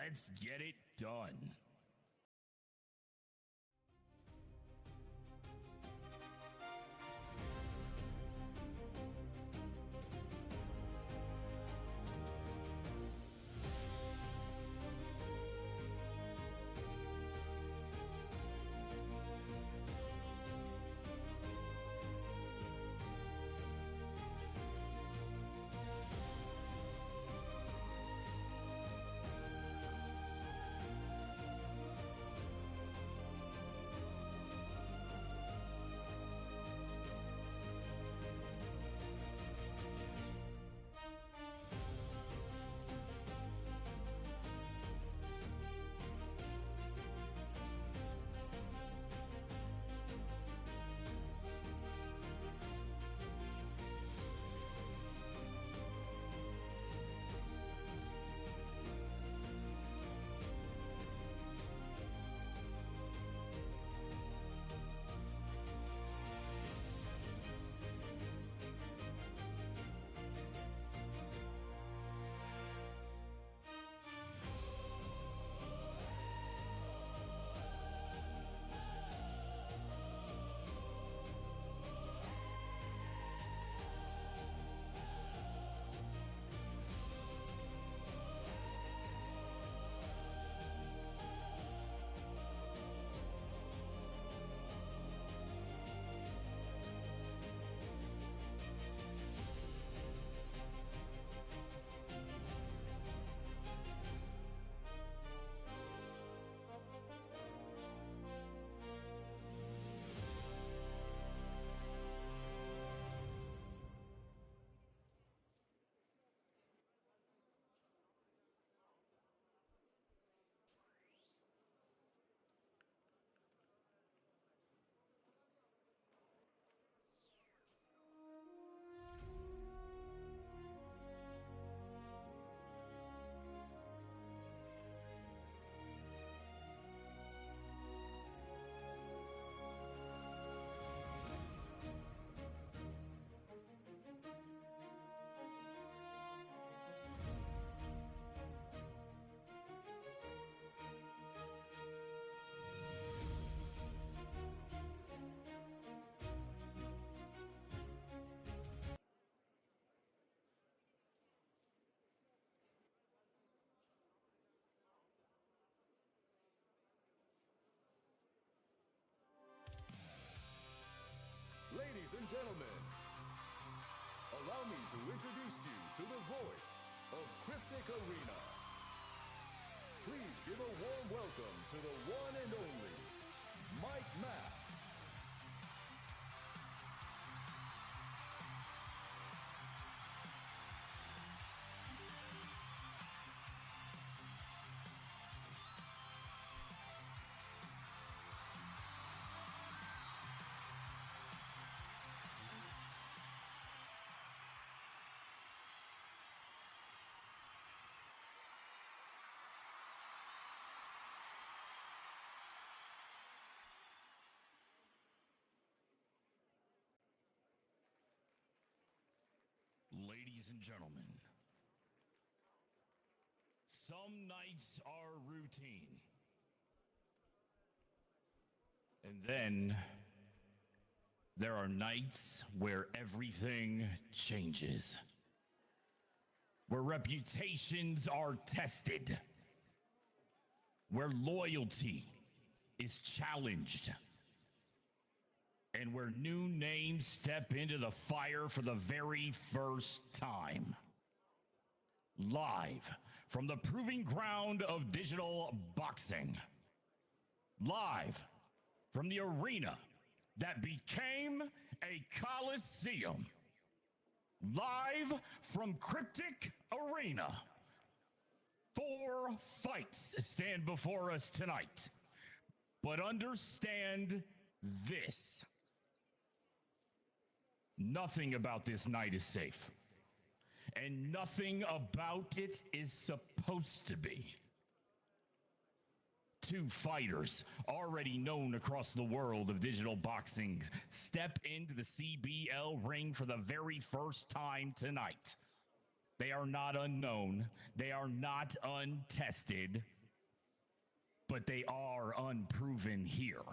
Let's get it done. Ladies and gentlemen, allow me to introduce you to the voice of Cryptic Arena. Please give a warm welcome to the one and only Mike Mack. Ladies and gentlemen, some nights are routine. And then there are nights where everything changes, where reputations are tested, where loyalty is challenged, and where new names step into the fire for the very first time. Live from the proving ground of digital boxing. Live from the arena that became a coliseum. Live from Cryptic Arena. 4 fights stand before us tonight. But understand this. Nothing about this night is safe. And nothing about it is supposed to be. 2 fighters already known across the world of digital boxing step into the CBL ring for the very first time tonight. They are not unknown. They are not untested. but they are unproven here.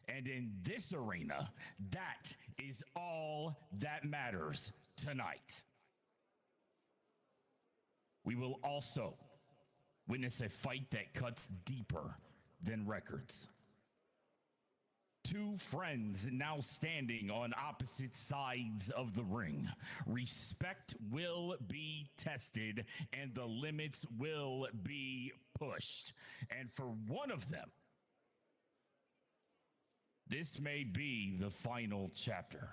And in this arena, that is all that matters tonight. We will also witness a fight that cuts deeper than records. Two friends now standing on opposite sides of the ring. Respect will be tested and the limits will be pushed. And for one of them, this may be the final chapter.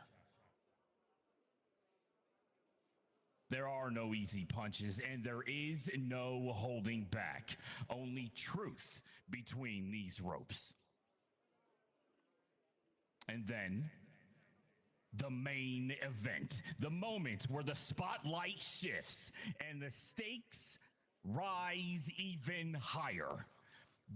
There are no easy punches, and there is no holding back. Only truth between these ropes. And then, the main event. The moment where the spotlight shifts and the stakes rise even higher.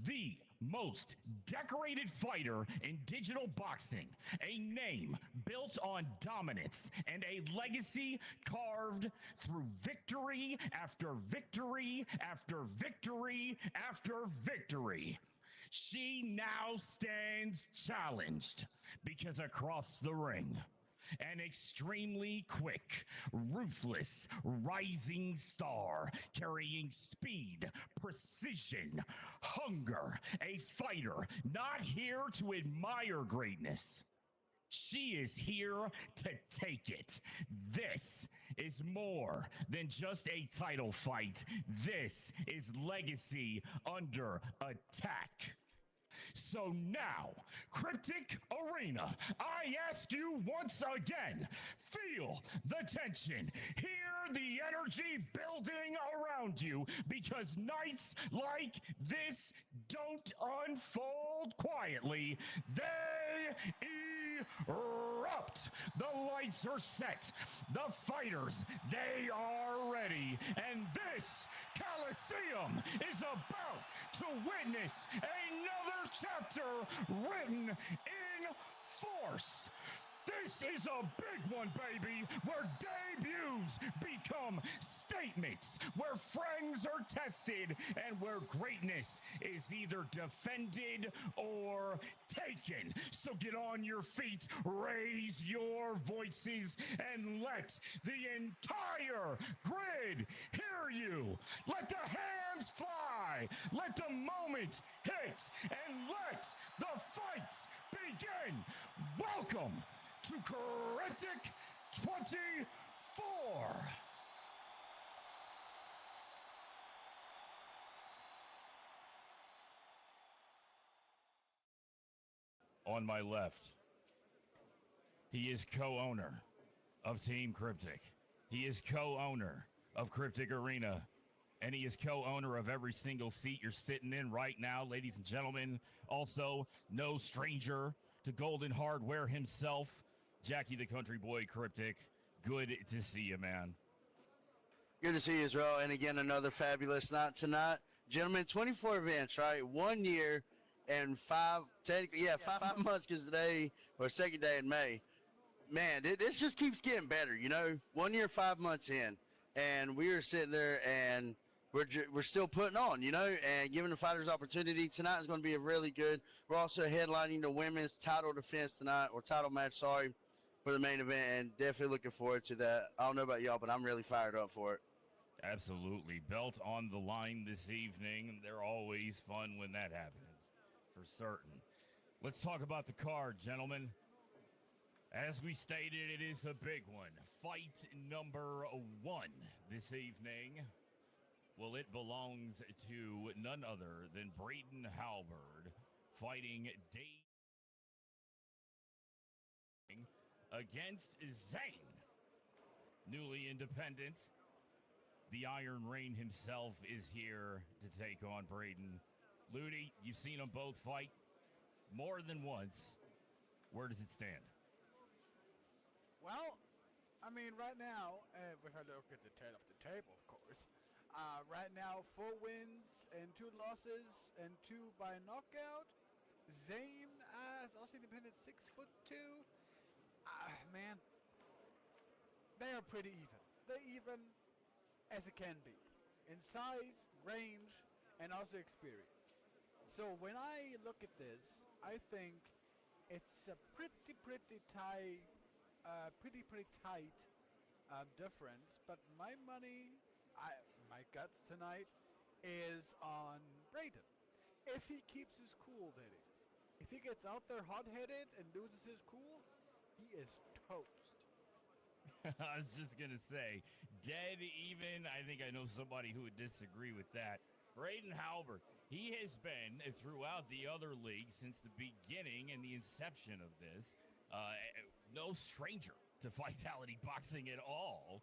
The most decorated fighter in digital boxing, a name built on dominance and a legacy carved through victory after victory after victory after victory. She now stands challenged because across the ring, an extremely quick, ruthless, rising star carrying speed, precision, hunger, a fighter not here to admire greatness. She is here to take it. This is more than just a title fight. This is legacy under attack. So now, Cryptic Arena, I ask you once again, feel the tension, hear the energy building around you, because nights like this don't unfold quietly. They erupt. The lights are set. The fighters, they are ready. And this Coliseum is about to witness another chapter written in force. This is a big one, baby, where debuts become statements, where friends are tested, and where greatness is either defended or taken. So get on your feet, raise your voices, and let the entire grid hear you. Let the hands fly, let the moment hit, and let the fights begin. Welcome to Cryptic 24. On my left, he is co-owner of Team Cryptic. He is co-owner of Cryptic Arena, and he is co-owner of every single seat you're sitting in right now, ladies and gentlemen. Also, no stranger to Golden Hardware himself, Jackie the Country Boy Cryptic. Good to see you, man. Good to see you, Israel. And again, another fabulous night tonight. Gentlemen, 24 events, right? 1 year and five months, because today, or second day in May. Man, this just keeps getting better, you know? 1 year, 5 months in. And we are sitting there and we're still putting on, you know, and giving the fighters opportunity. Tonight is going to be a really good. We're also headlining the women's title defense tonight, or title match, sorry, for the main event, and definitely looking forward to that. I don't know about y'all, but I'm really fired up for it. Absolutely. Belt on the line this evening. They're always fun when that happens, for certain. Let's talk about the card, gentlemen. As we stated, it is a big one. Fight number 1 this evening. Well, it belongs to none other than Braiden Halberd fighting against Zayn, newly independent. The Iron Rain himself is here to take on Braiden. Ludi, you've seen them both fight more than once. Where does it stand? Well, I mean, right now, if I look at the tail of the table, of course, right now, 4 wins and 2 losses and 2 by knockout. Zayn is also independent, 6'2". Man, they are pretty even. They're even as it can be in size, range, and also experience. So when I look at this, I think it's a pretty tight, pretty tight difference. But my money, my guts tonight, is on Braiden. If he keeps his cool, that is. If he gets out there hot-headed and loses his cool, he is toast. I was just going to say, dead even. I think I know somebody who would disagree with that. Braiden Halberd, he has been throughout the other league since the beginning and the inception of this. No stranger to Fightality boxing at all.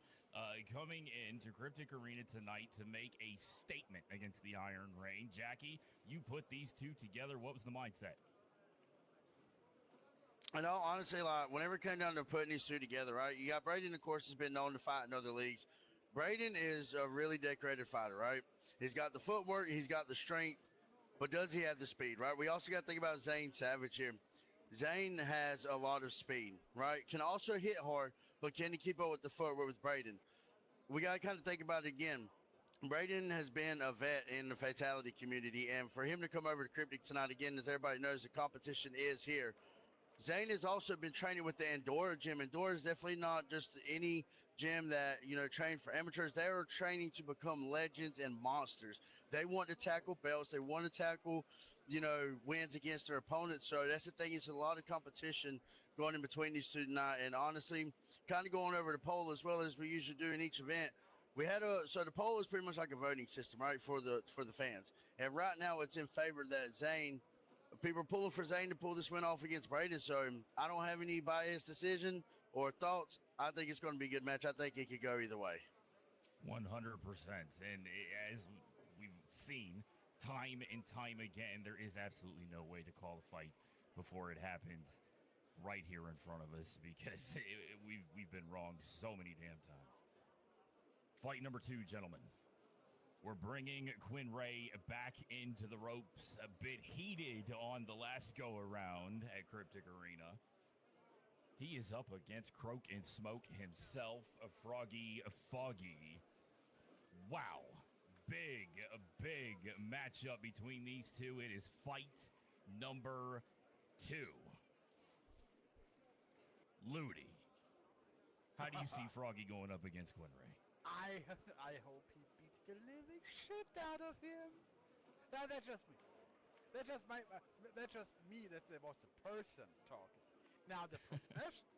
Coming into Cryptic Arena tonight to make a statement against the Iron Reign. Jackie, you put these two together. What was the mindset? I know, honestly, like, whenever it came down to putting these two together, right? You got Braiden, of course, has been known to fight in other leagues. Braiden is a really decorated fighter, right? He's got the footwork, he's got the strength, but does he have the speed, right? We also got to think about Zayn Savage here. Zayn has a lot of speed, right? Can also hit hard, but can he keep up with the footwork with Braiden? We got to kind of think about it again. Braiden has been a vet in the Fightality community, and for him to come over to Cryptic tonight, again, as everybody knows, the competition is here. Zayn has also been training with the Andorra gym. Andorra is definitely not just any gym that, train for amateurs. They are training to become legends and monsters. They want to tackle belts. They want to tackle, wins against their opponents. So that's the thing. It's a lot of competition going in between these two tonight. And honestly, kind of going over the poll as well as we usually do in each event. We had so the poll is pretty much like a voting system, right, for the fans. And right now it's in favor that Zayn. People are pulling for Zayn to pull this win off against Braiden, so I don't have any biased decision or thoughts. I think it's going to be a good match. I think it could go either way. 100%. And as we've seen time and time again, there is absolutely no way to call a fight before it happens right here in front of us because we've been wrong so many damn times. Fight number 2, gentlemen. We're bringing Quinray back into the ropes, a bit heated on the last go-around at Cryptic Arena. He is up against Croak and Smoke himself, a Foggy. Wow. A big matchup between these two. It is fight number 2. Ludi, how do you see Foggy going up against Quinray? I hope he beats the living shit out of him. Now that's just me. That's just me. That's the person talking. Now the professional.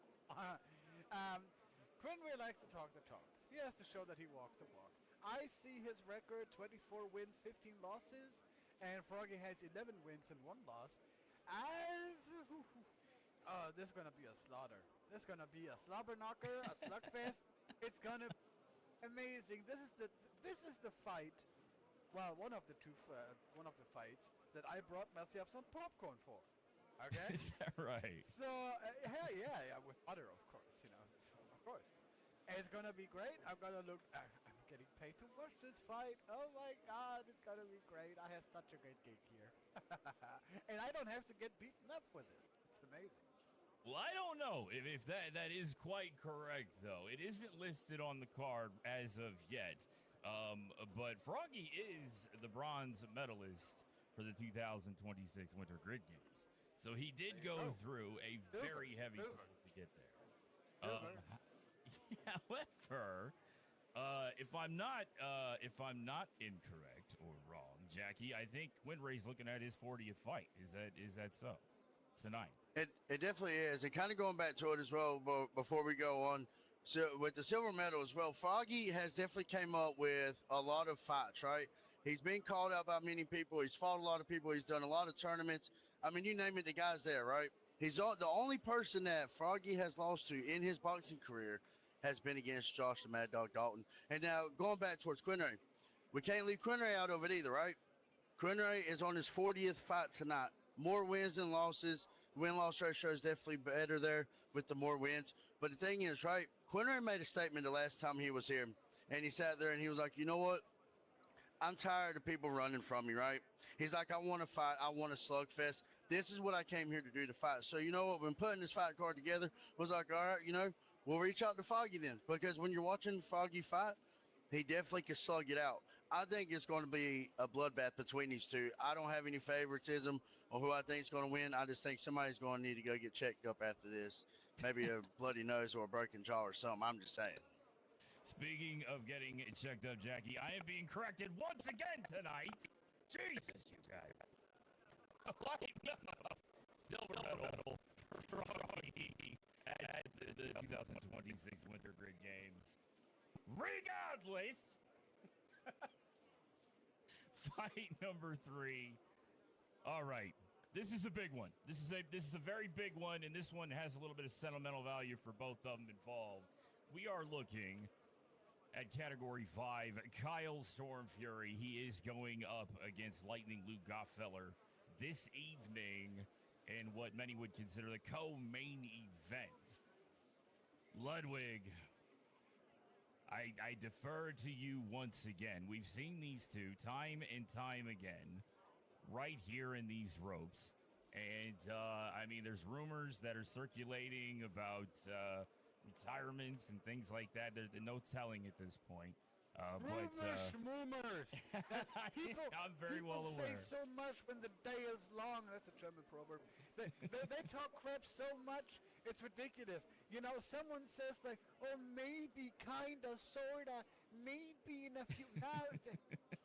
Quinray likes to talk the talk. He has to show that he walks the walk. I see his record: 24 wins, 15 losses, and Foggy has 11 wins and 1 loss. This is gonna be a slaughter. This is gonna be a slobber knocker, a slugfest. It's gonna be amazing. This is the fight. Well, one of the fights that I brought myself some popcorn for. Okay. Is that right? So hell yeah, with butter, of course. Of course. It's gonna be great. I'm getting paid to watch this fight. Oh my God, it's gonna be great. I have such a great gig here, and I don't have to get beaten up for this. It's amazing. Well, I don't know if that is quite correct, though. It isn't listed on the card as of yet. But Foggy is the bronze medalist for the 2026 Winter Grid Games. So he did go through a very heavy fight to get there. However, if I'm not incorrect or wrong, Jackie, I think Quinray's looking at his 40th fight. Is that so? Tonight. It definitely is. And kind of going back to it as well, but before we go on, so with the silver medal as well, Foggy has definitely came up with a lot of fights, right? He's been called out by many people. He's fought a lot of people. He's done a lot of tournaments. I mean, you name it, the guy's there, right? He's the only person that Foggy has lost to in his boxing career has been against Josh the Mad Dog Dalton. And now going back towards Quinray, we can't leave Quinray out of it either, right? Quinray is on his 40th fight tonight. More wins than losses. Win-loss ratio is definitely better there with the more wins. But the thing is, right, Quinray made a statement the last time he was here. And he sat there and he was like, you know what? I'm tired of people running from me, right? He's like, I want to fight. I want a slugfest. This is what I came here to do, to fight. So you know what? When putting this fight card together, was like, all right, we'll reach out to Foggy then. Because when you're watching Foggy fight, he definitely can slug it out. I think it's going to be a bloodbath between these two. I don't have any favoritism on who I think is going to win. I just think somebody's going to need to go get checked up after this. Maybe a bloody nose or a broken jaw or something. I'm just saying. Speaking of getting checked up, Jackie, I am being corrected once again tonight. Jesus, you guys. Lighting up silver medal for Foggy at the 2026 Winter Grid Games. Regardless, fight number 3. All right. This is a big one. This is a very big one, and this one has a little bit of sentimental value for both of them involved. We are looking at Category 5, Kyle Stormfury. He is going up against Lightning Luke Gopheller this evening in what many would consider the co-main event. Ludwig, I defer to you once again. We've seen these two time and time again right here in these ropes. And, I mean, there's rumors that are circulating about retirements and things like that. There's no telling at this point. Rumors. I'm very well aware. People say so much when the day is long. That's a German proverb. They talk crap so much, it's ridiculous. You know, someone says like, oh, maybe, kinda, sorta, maybe in a few.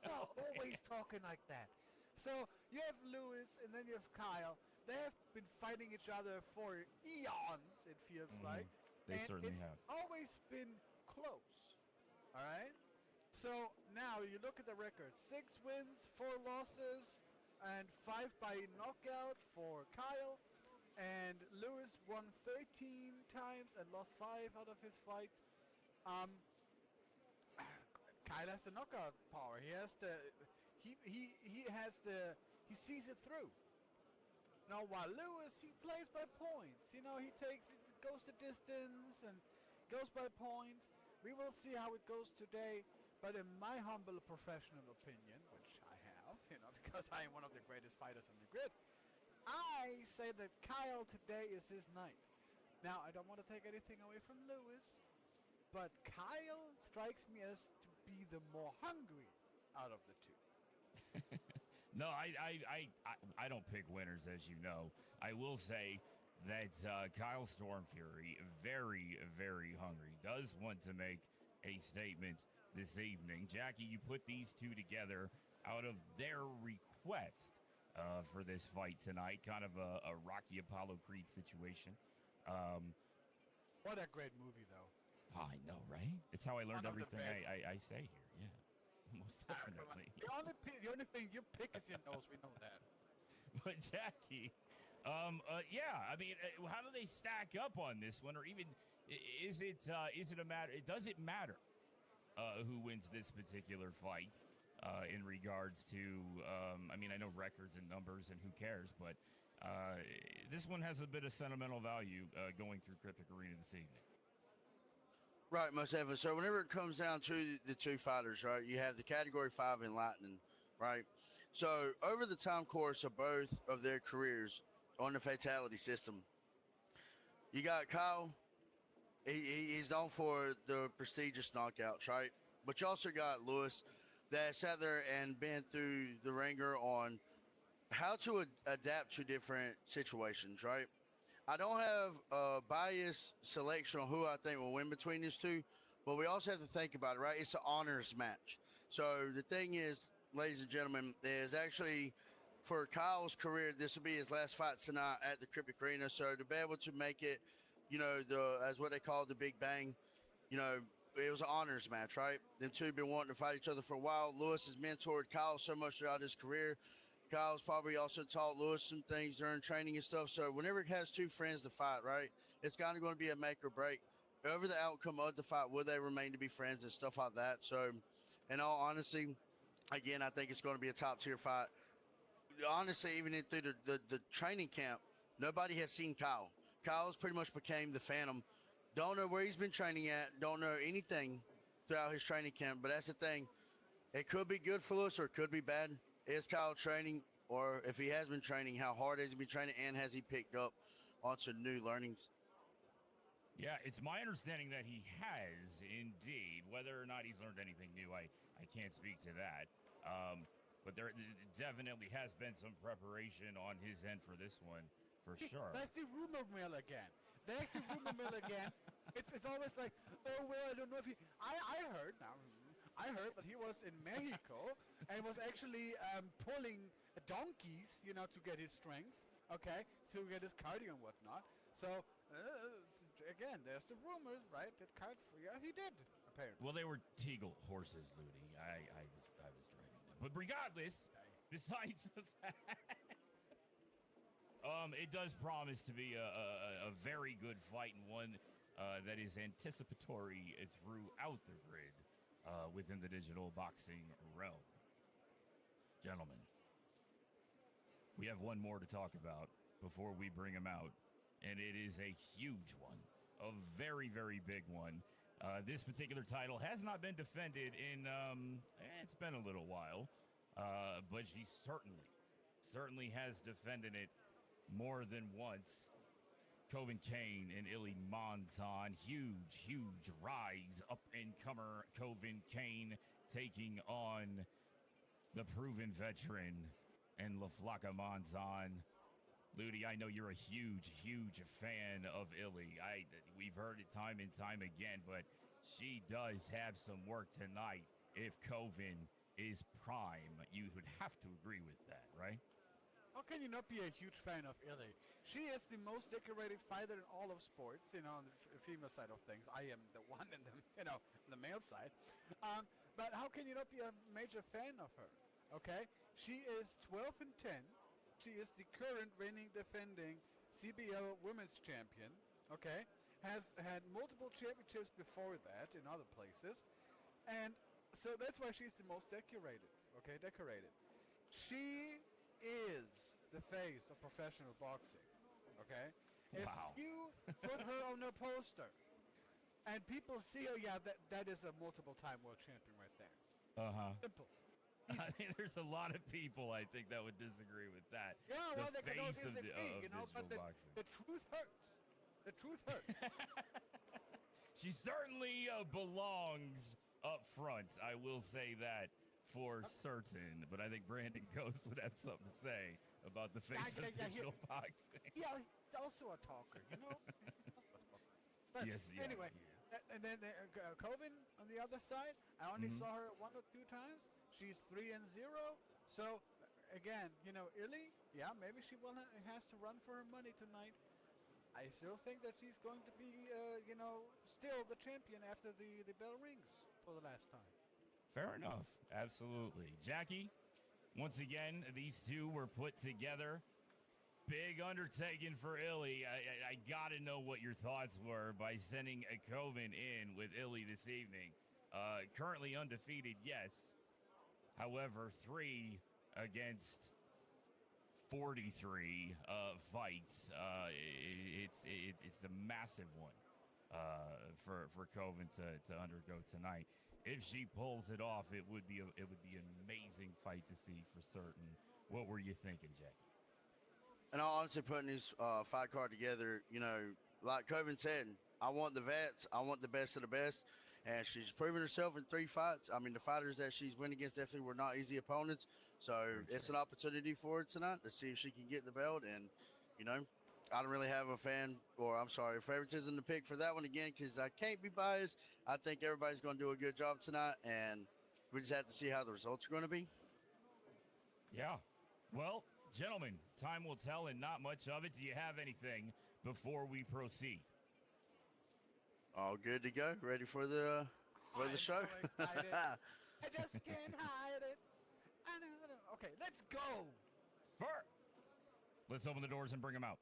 No, always talking like that. So you have Lewis and then you have Kyle. They have been fighting each other for eons, it feels like. They and certainly it's have. always been close. All right? So now you look at the record. 6 wins, 4 losses, and 5 by knockout for Kyle. And Lewis won 13 times and lost 5 out of his fights. Kyle has the knockout power. He has the he sees it through. Now while Lewis, he plays by points. You know, he goes the distance and goes by points. We will see how it goes today. But in my humble professional opinion, which I have, you know, because I am one of the greatest fighters on the grid, I say that Kyle today is his night. Now, I don't want to take anything away from Lewis, but Kyle strikes me as to be the more hungry out of the two. No, I don't pick winners, as you know. I will say that Kyle Stormfury, very, very hungry, does want to make a statement this evening. Jackie, you put these two together out of their request for this fight tonight, kind of a Rocky Apollo Creed situation. What a great movie, though. I know, right? It's how I learned One of the everything best. I say here. Yeah, most definitely. The only thing you pick is your nose. We know that. But Jackie, yeah, I mean, how do they stack up on this one, or even is it a matter? Does it matter who wins this particular fight in regards to? I mean, I know records and numbers, and who cares, but this one has a bit of sentimental value going through Cryptic Arena this evening. Right, most definitely. So whenever it comes down to the two fighters, right, you have the Category 5 in Lightning, right? So over the time course of both of their careers on the Fightality system, you got Kyle. He's known for the prestigious knockouts, right? But you also got Lewis that sat there and been through the ringer on how to adapt to different situations, right? I don't have a biased selection on who I think will win between these two, but we also have to think about it, right? It's an honors match. So the thing is, ladies and gentlemen, is actually for Kyle's career, this will be his last fight tonight at the Cryptic Arena. So to be able to make it, you know, as what they call the Big Bang, you know, it was an honors match, right? Them two have been wanting to fight each other for a while. Lewis has mentored Kyle so much throughout his career. Kyle's probably also taught Lewis some things during training and stuff. So whenever it has two friends to fight, right, it's kind of going to be a make or break. Over the outcome of the fight, will they remain to be friends and stuff like that? So, in all honesty, again, I think it's going to be a top-tier fight. Honestly, even through the training camp, nobody has seen Kyle. Kyle's pretty much became the Phantom. Don't know where he's been training at. Don't know anything throughout his training camp. But that's the thing. It could be good for Lewis or it could be bad. Is Kyle training, or if he has been training, how hard has he been training, and has he picked up on some new learnings? Yeah, it's my understanding that he has indeed. Whether or not he's learned anything new, I can't speak to that. But there definitely has been some preparation on his end for this one, for sure. That's the rumor mill again. There's the rumor mill again. It's always like, oh well, I don't know if he. I heard now. I heard that he was in Mexico and was actually pulling donkeys, to get his strength, okay, to get his cardio and whatnot. So again, there's the rumors, right? That yeah, he did apparently. Well, they were Teagle horses, Ludi. I was driving them. But regardless, besides the fact, it does promise to be a very good fight and one that is anticipatory throughout the grid within the digital boxing realm. Gentlemen, we have one more to talk about before we bring him out, and it is a huge one, a very, very big one. This particular title has not been defended in, it's been a little while, but she certainly has defended it more than once. Koven Caine and Ily Monzon, huge rise up-and-comer Koven Caine taking on the proven veteran and LaFlaca Monzon. Ludi, I know you're a huge fan of Ily. We've heard it time and time again, but she does have some work tonight. If Koven is prime, you would have to agree with that, right? How can you not be a huge fan of Ily? She is the most decorated fighter in all of sports, on the female side of things. I am the one in the male side. But how can you not be a major fan of her? Okay? She is 12 and 10. She is the current reigning defending CBL women's champion. Okay? Has had multiple championships before that in other places. And so that's why she's the most decorated. Okay? Decorated. She is the face of professional boxing, okay? Wow. If you put her on a poster and people see her, yeah, that is a multiple-time world champion right there. Uh-huh. Simple. I think there's a lot of people, I think, that would disagree with that. Yeah, well, they can all face of disagree, but digital boxing. the truth hurts. The truth hurts. She certainly belongs up front. I will say that for certain. But I think Braiden Ghost would have something to say about the face of digital boxing. Yeah, he's also a talker, He's also a talker. But Yes, anyway, and then Koven on the other side, I only saw her 1 or 2 times. She's 3-0. So again, Ily, yeah, maybe she has to run for her money tonight. I still think that she's going to be, still the champion after the bell rings for the last time. Fair enough. Absolutely. Jackie, once again, these two were put together. Big undertaking for Ily. I got to know what your thoughts were by sending a Koven in with Ily this evening. Currently undefeated, yes. However, 3 against 43 fights. It's a massive one for Koven to undergo tonight. If she pulls it off, it would be an amazing fight to see for certain. What were you thinking, Jackie? And I'll honestly putting this fight card together, like Koven said, I want the vets. I want the best of the best. And she's proven herself in 3 fights. I mean, the fighters that she's went against definitely were not easy opponents. So it's an opportunity for her tonight to see if she can get the belt. And, I don't really have a favoritism to pick for that one again because I can't be biased. I think everybody's going to do a good job tonight, and we just have to see how the results are going to be. Yeah. Well, gentlemen, time will tell and not much of it. Do you have anything before we proceed? All good to go. Ready for the show? So excited. I just can't hide it. Okay, let's go. Let's open the doors and bring them out.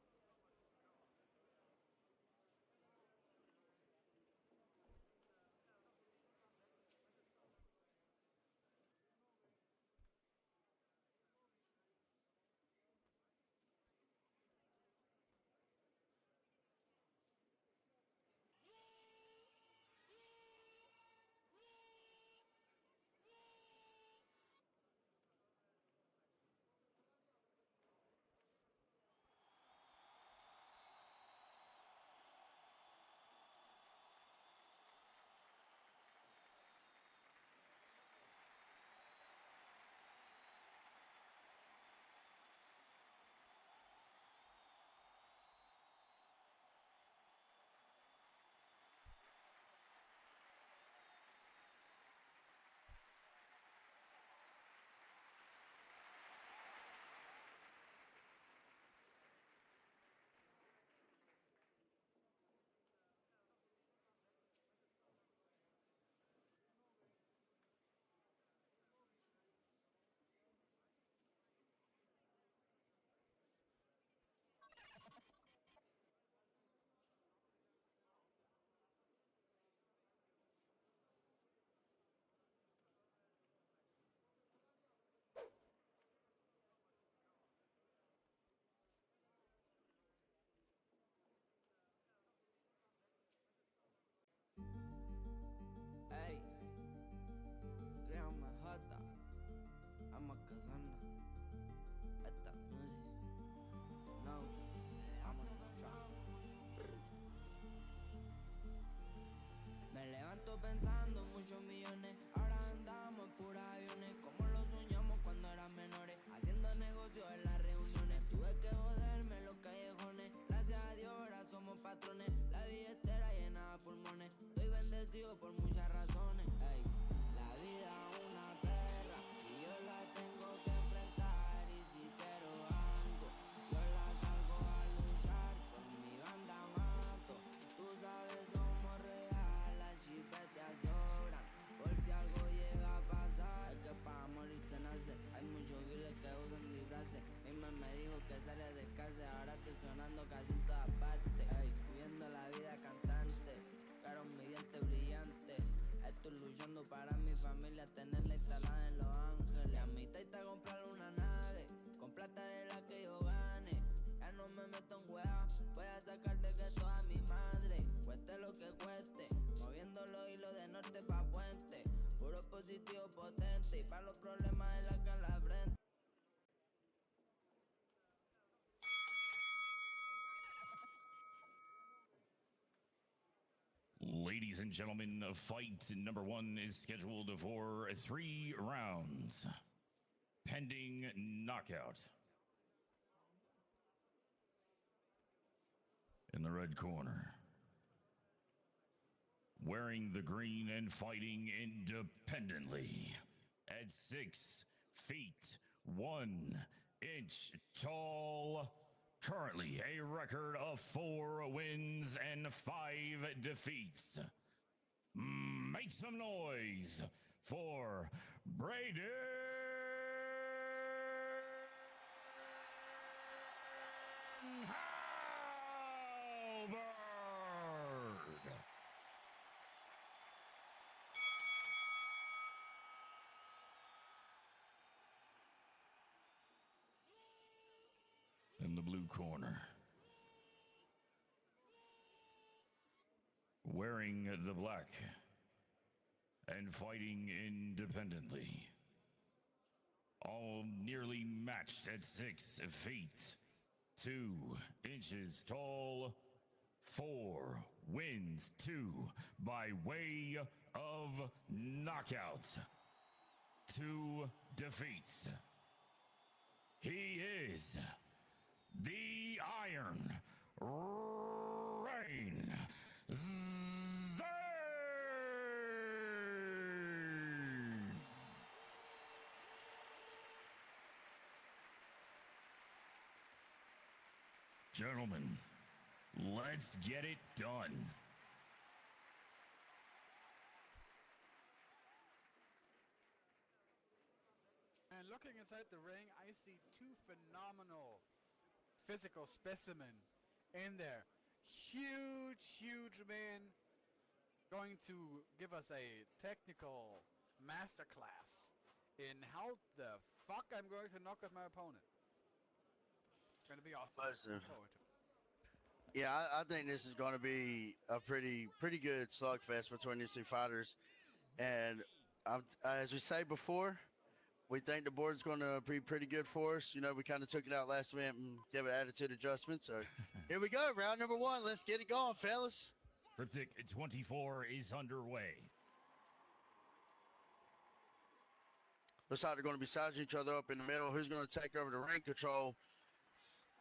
agradecido por muchas razones. Ey, la vida es una guerra y yo la tengo que enfrentar. Y si quiero algo, yo la salgo a luchar. Por mi banda mato, tú sabes somos real. Las chipes te asombran, por si algo llega a pasar. Es que para morirse nace, hay muchos giles que usan disfraces. Mi mamá me dijo que sale de casa, ahora estoy sonando casi en todas partes. Ey, viviendo la vida cantante, caro mi diente brillante. Estoy luchando para mi familia, tenerla instalada en Los Ángeles. A mi taita comprar una nave, con plata de la que yo gane. Ya no me meto en hueá, voy a sacar de que toda mi madre. Cueste lo que cueste, moviendo los hilos de norte pa' puente. Puro positivo potente, y pa' los problemas de la que en la frente. Ladies and gentlemen, fight number 1 is scheduled for 3 rounds. Pending knockout. In the red corner, wearing the green and fighting independently at 6 feet 1 inch tall. Currently a record of 4 wins and 5 defeats. Make some noise for Braiden Halberd. In the blue corner, wearing the black and fighting independently, all nearly matched at 6 feet 2 inches tall, 4 wins, 2 by way of knockout, 2 defeats. He is the Iron Rain Zayn. Gentlemen, let's get it done. And looking inside the ring, I see 2 phenomenal physical specimen in there. Huge, huge man, going to give us a technical masterclass in how the fuck I'm going to knock out my opponent. It's going to be awesome. Looking forward to it. Yeah, I think this is going to be a pretty good slugfest between these 2 fighters. And as we say before, we think the board's going to be pretty good for us. You know, we kind of took it out last event and gave it attitude adjustment. So here we go, round number 1. Let's get it going, fellas. Cryptic 24 is underway. Looks like they're going to be sizing each other up in the middle. Who's going to take over the ring control?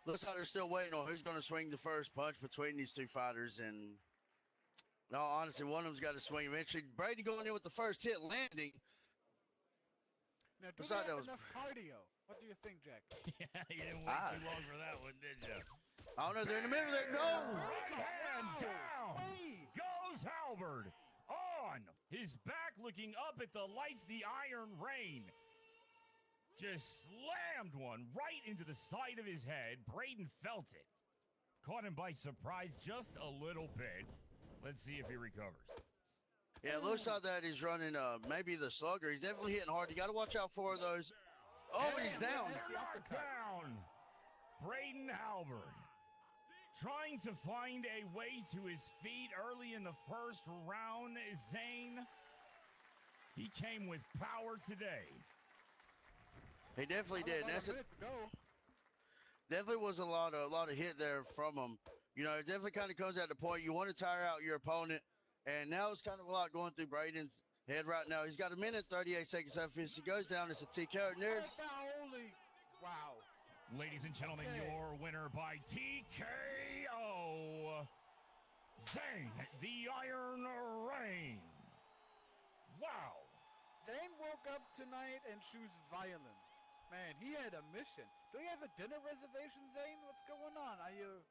Looks like they're still waiting on who's going to swing the first punch between these 2 fighters. And no, honestly, one of them's got to swing eventually. Brady going in with the first hit, landing. Now, do they have enough cardio? What do you think, Jack? Yeah, you didn't wait too long for that one, did you? I don't know. They're in the middle there. No! Right hand down! Goes Halberd. On his back, looking up at the lights, the Iron Rain just slammed one right into the side of his head. Braiden felt it. Caught him by surprise just a little bit. Let's see if he recovers. Yeah, it looks like that he's running maybe the slugger. He's definitely hitting hard. You got to watch out for those. Oh, and he's down. Down. Braiden Halberd trying to find a way to his feet early in the first round. Zayn, he came with power today. He definitely did. Definitely was a lot of hit there from him. You know, it definitely kind of comes at the point you want to tire out your opponent. And now it's kind of a lot going through Braiden's head right now. He's got 1 minute 38 seconds left. If he goes down, it's a TKO. And there's... Wow. Ladies and gentlemen, your winner by TKO, Zayn, the Iron Rain. woke up tonight and choose violence. Man, he had a mission. Do you have a dinner reservation, Zayn? What's going on? Are you...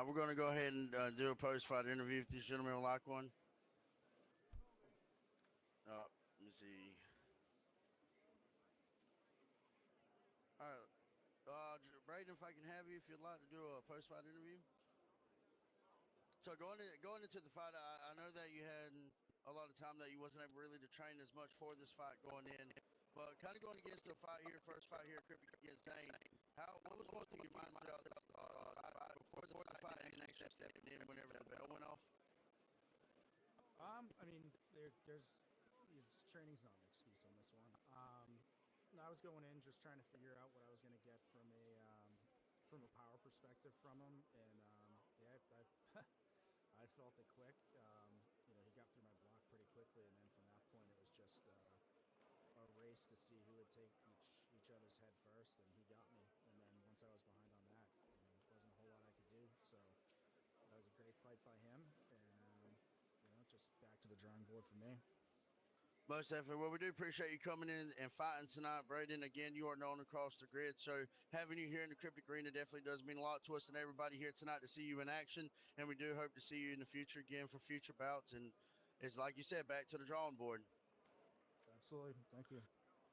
We're going to go ahead and do a post-fight interview if these gentlemen would like one. Let me see. All right. Braiden, if I can have you, if you'd like to do a post-fight interview. So going into the fight, I know that you had a lot of time that you wasn't able really to train as much for this fight going in. But kind of going against the fight here, first fight here, Cryptic against Zayn. What was going through your mind throughout the fight before the fight and then actually stepping in whenever the bell went off? I mean, training's not an excuse on this one. I was going in just trying to figure out what I was going to get from a power perspective from him, and I felt it quick. He got through my block pretty quickly, and then from that point, it was just a race to see who would take each other's head first, and he got me. And then once I was behind on that, wasn't a whole lot I could do. So that was a great fight by him, and just back to the drawing board for me. Most definitely. Well, we do appreciate you coming in and fighting tonight, Braiden. Again, you are known across the grid, so having you here in the Cryptic Arena definitely does mean a lot to us and everybody here tonight to see you in action, and we do hope to see you in the future again for future bouts, and it's like you said, back to the drawing board. Absolutely. Thank you.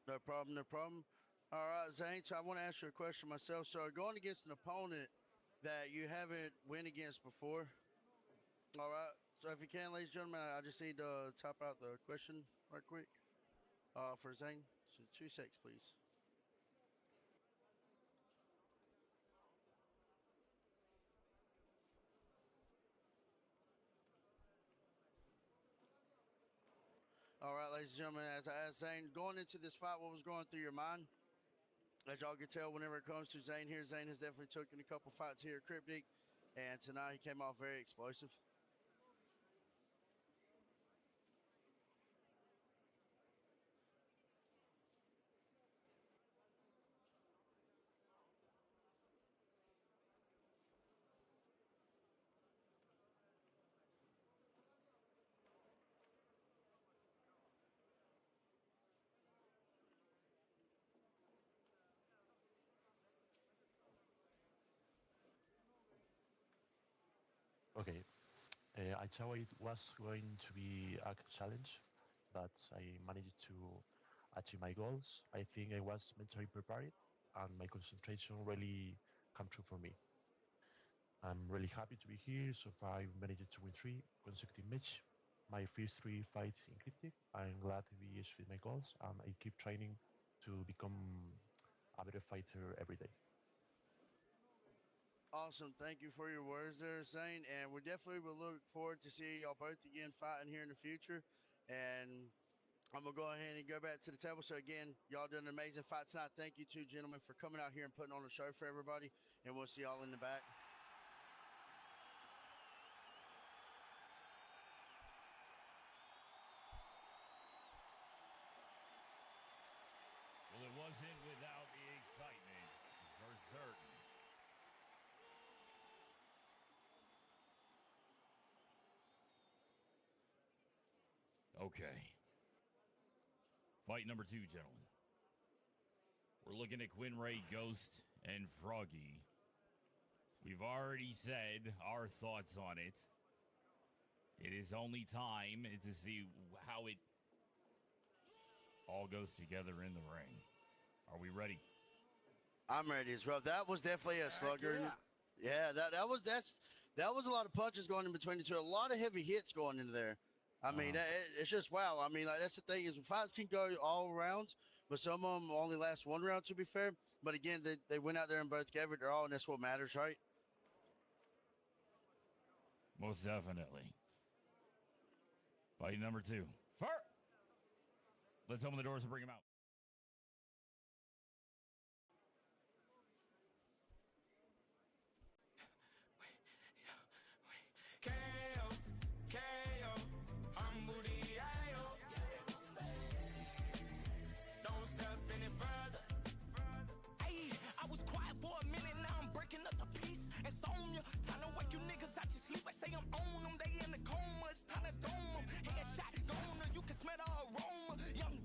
No problem, no problem. All right, Zayn, so I want to ask you a question myself. So going against an opponent that you haven't went against before, all right, so if you can, ladies and gentlemen, I just need to type out the question right quick for Zayn. So 2 seconds, please. All right, ladies and gentlemen, as I asked Zayn, going into this fight, what was going through your mind? As y'all can tell, whenever it comes to Zayn here, Zayn has definitely taken a couple fights here at Cryptic, and tonight he came off very explosive. Okay, I thought it was going to be a challenge, but I managed to achieve my goals. I think I was mentally prepared, and my concentration really come true for me. I'm really happy to be here. So far, I've managed to win 3 consecutive matches. My first 3 fights in Cryptic. I'm glad to be achieving my goals, and I keep training to become a better fighter every day. Awesome. Thank you for your words there, Zayn. And we definitely will look forward to seeing y'all both again fighting here in the future. And I'm going to go ahead and go back to the table. So, again, y'all done an amazing fight tonight. Thank you, two gentlemen, for coming out here and putting on a show for everybody. And we'll see y'all in the back. Well, it wasn't without the excitement, for certain. Okay. Fight number 2, gentlemen. We're looking at Quinray Ghost and Foggy. We've already said our thoughts on it. It is only time to see how it all goes together in the ring. Are we ready? I'm ready as well. That was definitely a slugger. Yeah, that was a lot of punches going in between the two. A lot of heavy hits going into there. I mean, it's just wow. I mean, like, that's the thing is fights can go all rounds, but some of them only last 1 round, to be fair. But again, they went out there and both gave it their all, and that's what matters, right? Most definitely. Fight number 2. Let's open the doors and bring him out. Don't step any further. Hey, I was quiet for a minute, now I'm breaking up the peace. Insomnia, time to wake you niggas out your sleep. I say I'm on them, they in the coma, it's time to dome them. Headshot goner, you can smell the aroma. Young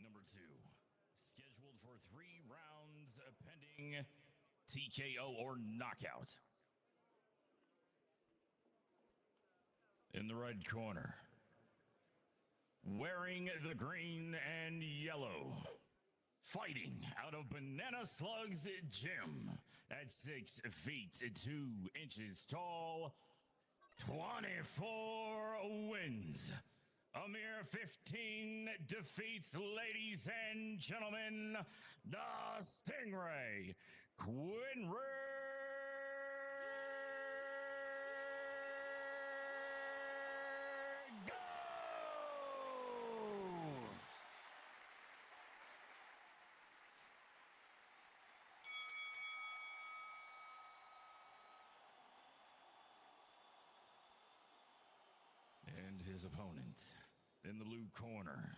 number 2, scheduled for 3 rounds pending TKO or knockout. In the red corner, wearing the green and yellow, fighting out of Banana Slug's gym at 6 feet 2 inches tall, 24 wins, a mere 15 defeats, ladies and gentlemen, the Stingray, Quinray Ghost! And his opponent in the blue corner,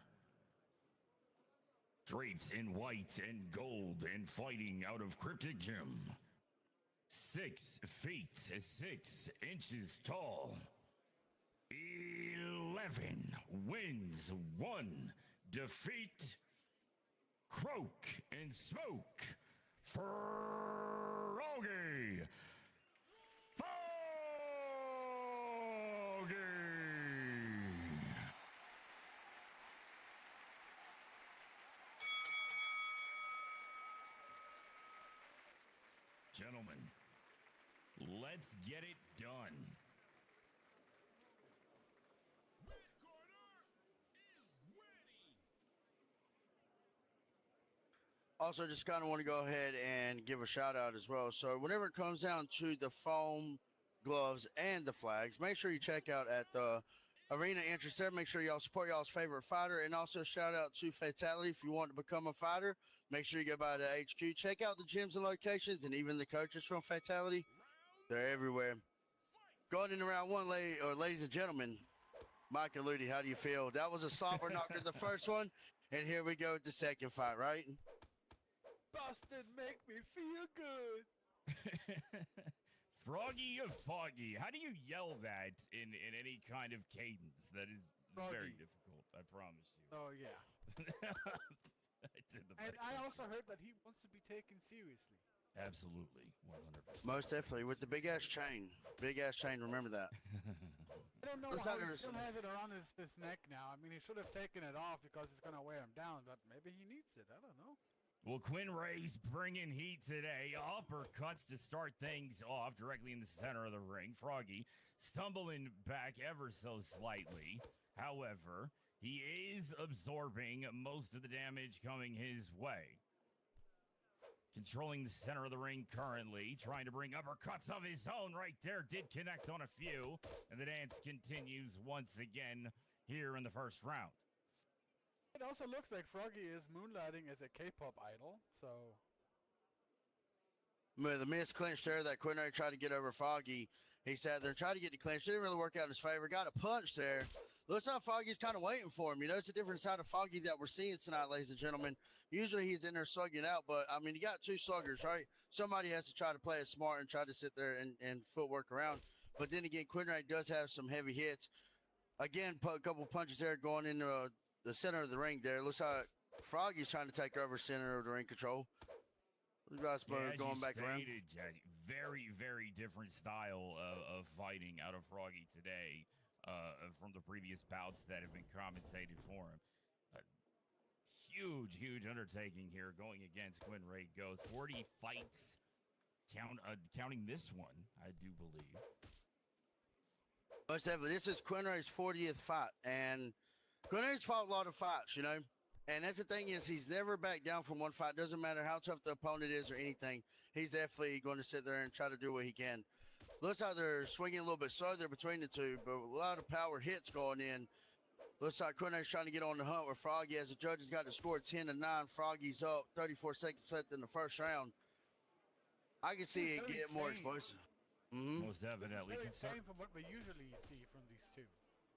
draped in white and gold and fighting out of Cryptic Gym, 6 feet 6 inches tall, 11 wins, 1 defeat, croak and smoke, Foggy! Foggy! Gentlemen, let's get it done. Red corner is ready. Also, just kind of want to go ahead and give a shout out as well. So, whenever it comes down to the foam gloves and the flags, make sure you check out at the arena entrance there. Make sure y'all support y'all's favorite fighter, and also shout out to Fightality. If you want to become a fighter, make sure you go by the HQ. Check out the gyms and locations, and even the coaches from Fightality. They're everywhere. Going in round 1, ladies and gentlemen, Mike and Ludi, how do you feel? That was a somber knocker, the first one, and here we go with the second fight, right? Busted make me feel good. Froggy of Foggy. How do you yell that in any kind of cadence? That is very Froggy. difficult, I promise you. Oh, yeah. I did the And best I I also could. heard that he wants to be taken seriously. Absolutely, 100%. Most definitely, with the big ass chain. Big ass chain, remember that. I don't know Looks how like he there's still some- has it around his neck now. I mean, he should have taken it off because it's going to wear him down, but maybe he needs it. I don't know. Well, Quinray's bringing heat today. Uppercuts to start things off directly in the center of the ring. Froggy stumbling back ever so slightly. However, he is absorbing most of the damage coming his way. Controlling the center of the ring currently, trying to bring uppercuts of his own right there. Did connect on a few, and the dance continues once again here in the first round. It also looks like Froggy is moonlighting as a K-pop idol, so... With the miss clinch there that Quinray tried to get over Foggy, he sat there and tried to get the clinch. Didn't really work out in his favor. Got a punch there. Looks like Foggy's kind of waiting for him. You know, it's a different side of Foggy that we're seeing tonight, ladies and gentlemen. Usually he's in there slugging out, but, I mean, you got 2 sluggers, right? Somebody has to try to play it smart and try to sit there and footwork around. But then again, Quinray does have some heavy hits. Again, put a couple punches there going into the center of the ring there. Looks like Froggy's trying to take over center of the ring control. You guys Yeah, as going you back around. stated, Jed, very, very different style of fighting out of Froggy today from the previous bouts that have been commentated for him. Huge, huge undertaking here going against Quinray Ghost. 40 fights, counting this one, I do believe. Most definitely. This is Quinray's 40th fight, and Quinray's fought a lot of fights, you know. And that's the thing is, he's never backed down from one fight. Doesn't matter how tough the opponent is or anything. He's definitely going to sit there and try to do what he can. Looks like they're swinging a little bit slow there between the two, but a lot of power hits going in. Looks like Quinray's trying to get on the hunt with Froggy as the judges got the score 10-9. Froggy's up 34 seconds left in the first round. I can see it very get more tame. explosive. Mm-hmm. Most definitely. This is very tame from what we usually see from these two.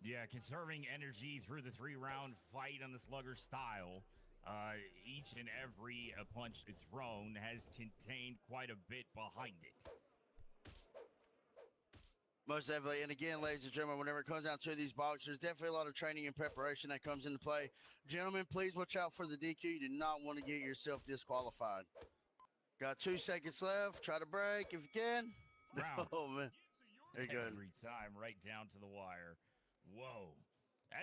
Yeah, conserving energy through the 3-round fight on the slugger style. Each and every punch thrown has contained quite a bit behind it. Most definitely. And again, ladies and gentlemen, whenever it comes down to these boxers, definitely a lot of training and preparation that comes into play. Gentlemen, please watch out for the DQ. You do not want to get yourself disqualified. Got 2 seconds left. Try to break if you can. Round. Oh, man. There you go. Every time, right down to the wire. Whoa.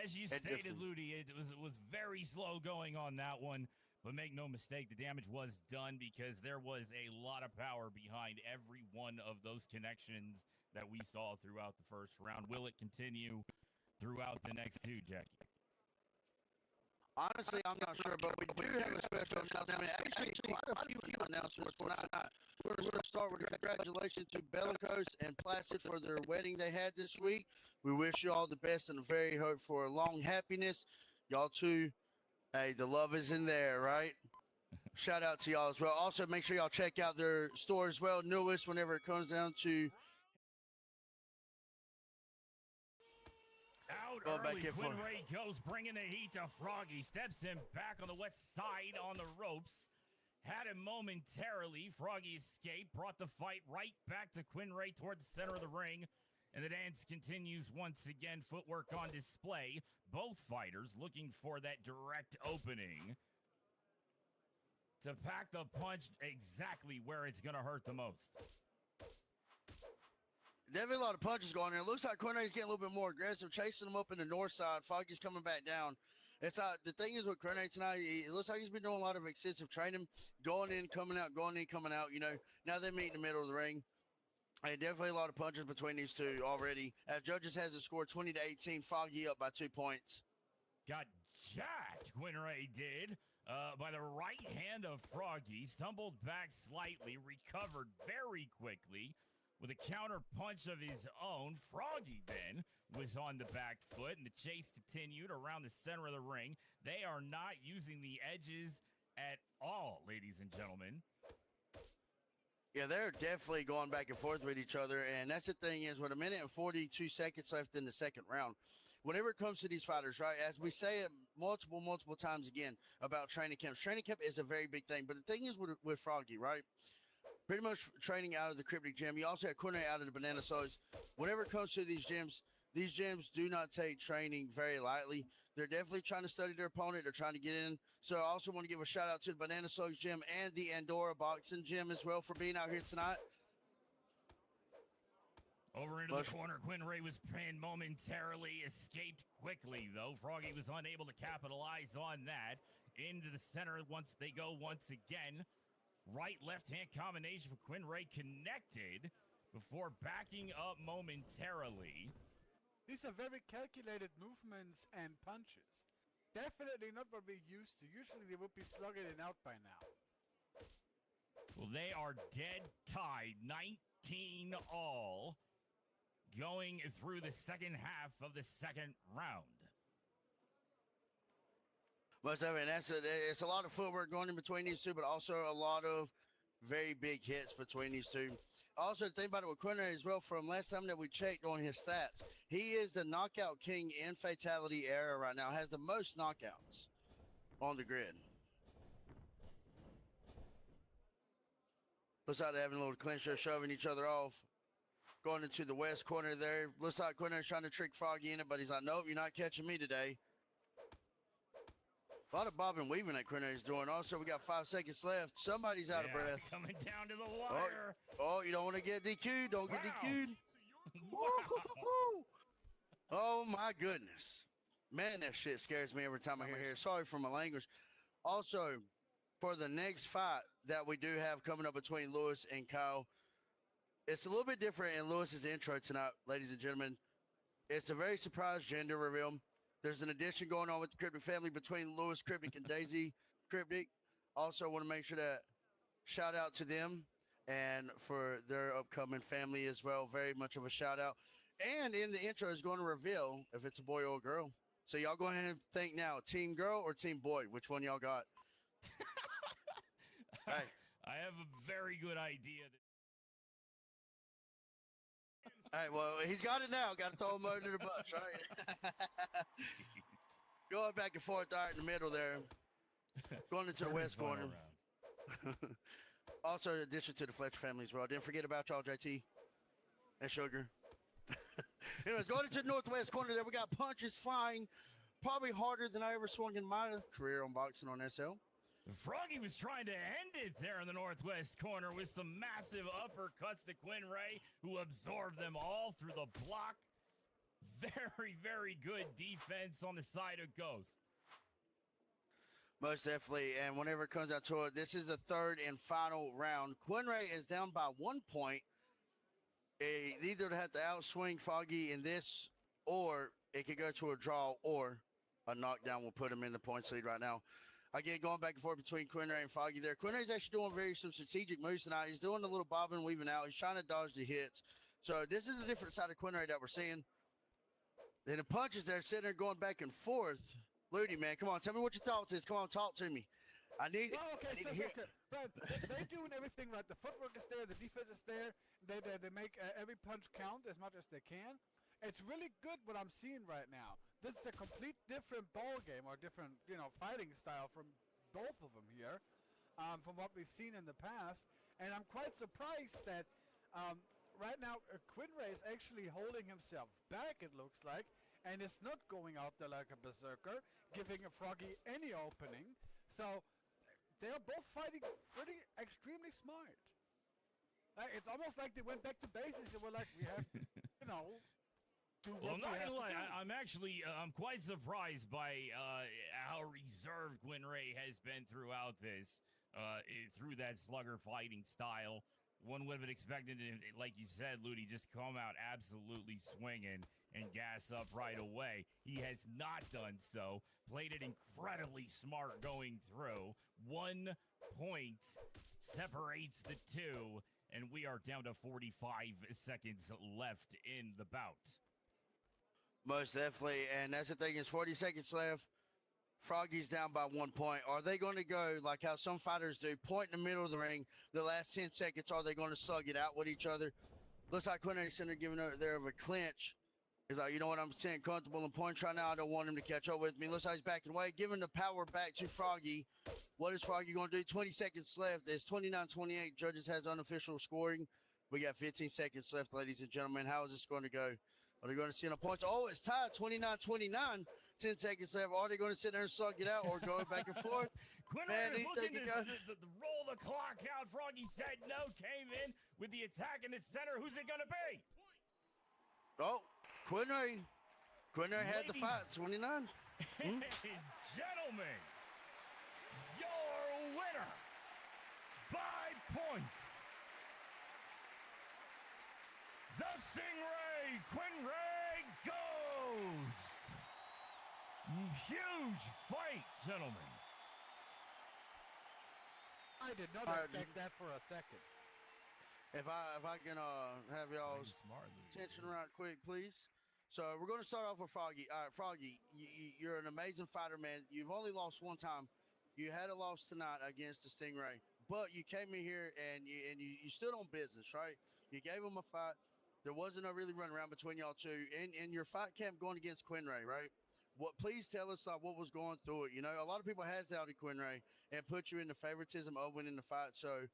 As you It stated, definitely- Ludi, it was very slow going on that one. But make no mistake, the damage was done because there was a lot of power behind every one of those connections that we saw throughout the first round. Will it continue throughout the next two, Jackie? Honestly, I'm not sure, but we do have a special announcement. Actually, quite a few announcements for tonight. We're going to start with congratulations to Bellicose and Placid for their wedding they had this week. We wish you all the best and very hope for long happiness. Y'all too. Hey, the love is in there, right? Shout out to y'all as well. Also, make sure y'all check out their store as well. Newest whenever it comes down to Out Going back early, in for- Quinray Ghost bringing the heat to Froggy. Steps him back on the west side on the ropes. Had him momentarily. Froggy escaped, brought the fight right back to Quinray toward the center of the ring. And the dance continues once again. Footwork on display. Both fighters looking for that direct opening to pack the punch exactly where it's going to hurt the most. definitely a lot of punches going there. It looks like Quinray's getting a little bit more aggressive, chasing him up in the north side. Foggy's coming back down. It's the thing is with Quinray tonight, it looks like he's been doing a lot of excessive training, going in, coming out, going in, coming out. You know, now they meet in the middle of the ring. And definitely a lot of punches between these two already. Judges has a score 20-18. Foggy up by 2 points. Got jacked, Quinray did, by the right hand of Froggy. Stumbled back slightly, recovered very quickly with a counter punch of his own. Froggy then was on the back foot, and the chase continued around the center of the ring. They are not using the edges at all, ladies and gentlemen. Yeah, they're definitely going back and forth with each other. And that's the thing is, with a minute and 42 seconds left in the second round, whenever it comes to these fighters, right, as we say it multiple times again about training camps is a very big thing. But the thing is with Froggy, right, pretty much training out of the Cryptic gym. You also have Quinray out of the Banana Soys. Whenever it comes to these gyms do not take training very lightly. They're definitely trying to study their opponent. They're trying to get in. So I also want to give a shout out to the Banana Soys gym and the Andorra Boxing gym as well for being out here tonight. Over into the corner, Quinray was pinned momentarily, escaped quickly, though. Froggy was unable to capitalize on that. Into the center once they go once again. Right, left-hand combination for Quinray connected before backing up momentarily. These are very calculated movements and punches. Definitely not what we're used to. Usually they would be slugging it out by now. Well, they are dead tied, 19 all, going through the second half of the second round. But I mean, it's a lot of footwork going in between these two, but also a lot of very big hits between these two. Also, the thing about it with Quinray as well, from last time that we checked on his stats, he is the knockout king in Fightality era right now, has the most knockouts on the grid. Looks like they're having a little clincher, shoving each other off. Going into the west corner there. Looks like Quinray's trying to trick Foggy in it, but he's like, nope, you're not catching me today. A lot of bob and weaving that Quinray's doing. Also, we got 5 seconds left. Somebody's out of breath. Coming down to the wire. Oh, you don't want to get DQ'd. Don't get DQ'd. Wow. Oh, my goodness. Man, that shit scares me every time I hear it. Sorry for my language. Also, for the next fight that we do have coming up between Lewis and Kyle, it's a little bit different in Lewis's intro tonight, ladies and gentlemen. It's a very surprise gender reveal. There's an addition going on with the Cryptic family between Lewis Cryptic and Daisy Cryptic. Also want to make sure that shout out to them and for their upcoming family as well. Very much of a shout out. And in the intro is going to reveal if it's a boy or a girl. So y'all go ahead and think now, team girl or team boy? Which one y'all got? Hey. I have a very good idea. All right, well, he's got it now. Got to throw him under the bus, right? Going back and forth right in the middle there. Going into the west corner. Also, in addition to the Fletcher family as well. Didn't forget about y'all, JT and Sugar. Anyways, going into the northwest corner there, we got punches flying, probably harder than I ever swung in my career on boxing on SL. Froggy was trying to end it there in the northwest corner with some massive uppercuts to Quinray, who absorbed them all through the block. Very, very good defense on the side of Ghost. Most definitely, and whenever it comes out to it, this is the third and final round. Quinray is down by 1 point. It either have to outswing Foggy in this, or it could go to a draw, or a knockdown will put him in the points lead right now. Again, going back and forth between Quinray and Foggy there. Quinray's actually doing some strategic moves tonight. He's doing a little bobbing and weaving out. He's trying to dodge the hits. So this is a different side of Quinray that we're seeing. Then the punches there sitting there going back and forth. Ludi, man, come on, tell me what your thoughts is. Come on, talk to me. I need it. Well, okay, I need so, to hear. okay. But they're doing everything right. The footwork is there, the defense is there. They make every punch count as much as they can. It's really good what I'm seeing right now. This is a complete different ball game or different, fighting style from both of them here, from what we've seen in the past. And I'm quite surprised that right now Quinray is actually holding himself back, it looks like, and it's not going out there like a berserker, giving a Froggy any opening. So they're both fighting pretty extremely smart. It's almost like they went back to basics and were like, we have, do Well, what not we have gonna lie, to do. I'm actually I'm quite surprised by how reserved Quinray has been throughout this, through that slugger fighting style. One would have expected him, like you said, Ludi, just come out absolutely swinging and gas up right away. He has not done so. Played it incredibly smart going through. 1 point separates the two, and we are down to 45 seconds left in the bout. Most definitely, and that's the thing, is 40 seconds left. Froggy's down by 1 point. Are they going to go like how some fighters do, point in the middle of the ring, the last 10 seconds, are they going to slug it out with each other? Looks like Quinray Center giving there of a clinch. He's like, you know what, I'm staying comfortable in points right now. I don't want him to catch up with me. Looks like he's backing away, giving the power back to Froggy. What is Froggy going to do? 20 seconds left. It's 29-28. Judges has unofficial scoring. We got 15 seconds left, ladies and gentlemen. How is this going to go? Are they going to see the points? Oh, it's tied, 29-29. 10 seconds left. Are they going to sit there and slug it out or go back and forth? Quinray was looking to roll the clock out. Froggy said no, came in with the attack in the center. Who's it going to be? Oh, Quinray had the fight, 29. And gentlemen, your winner by points, the Stingray Quinray Ghost. Huge fight, gentlemen. I did not expect that for a second. If I can have y'all's attention right quick, please. So we're going to start off with Foggy. All right, Foggy, you're an amazing fighter, man. You've only lost one time. You had a loss tonight against the Stingray, but you came in here and you stood on business, right? You gave him a fight. There wasn't a really run around between y'all two. In your fight camp going against Quinray, right? Please tell us what was going through it. A lot of people has doubted Quinray and put you in the favoritism of winning the fight. So,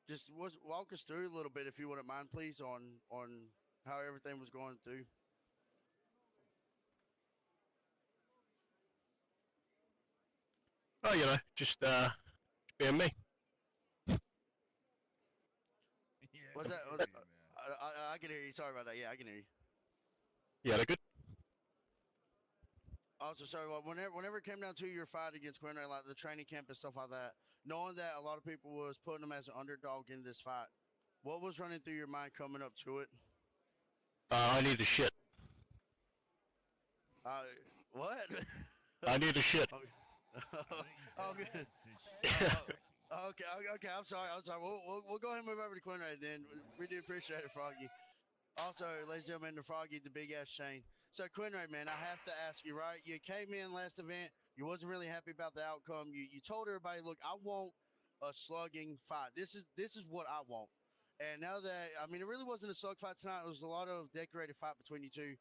just walk us through a little bit, if you wouldn't mind, please, on how everything was going through. Oh, just being me. What's that? I can hear you. Sorry about that. Yeah, I can hear you. Yeah, they're good. Also, sorry, whenever it came down to your fight against Quinray, like the training camp and stuff like that, knowing that a lot of people was putting him as an underdog in this fight, what was running through your mind coming up to it? I need a shit. What? I need a shit. Oh, good. Okay. I'm sorry. We'll go ahead and move over to Quinray then. We do appreciate it, Froggy. Also, ladies and gentlemen, the Froggy, the big ass chain. So Quinray, man, I have to ask you, right? You came in last event. You wasn't really happy about the outcome. You told everybody, look, I want a slugging fight. This is what I want. And now that, it really wasn't a slug fight tonight. It was a lot of decorated fight between you two.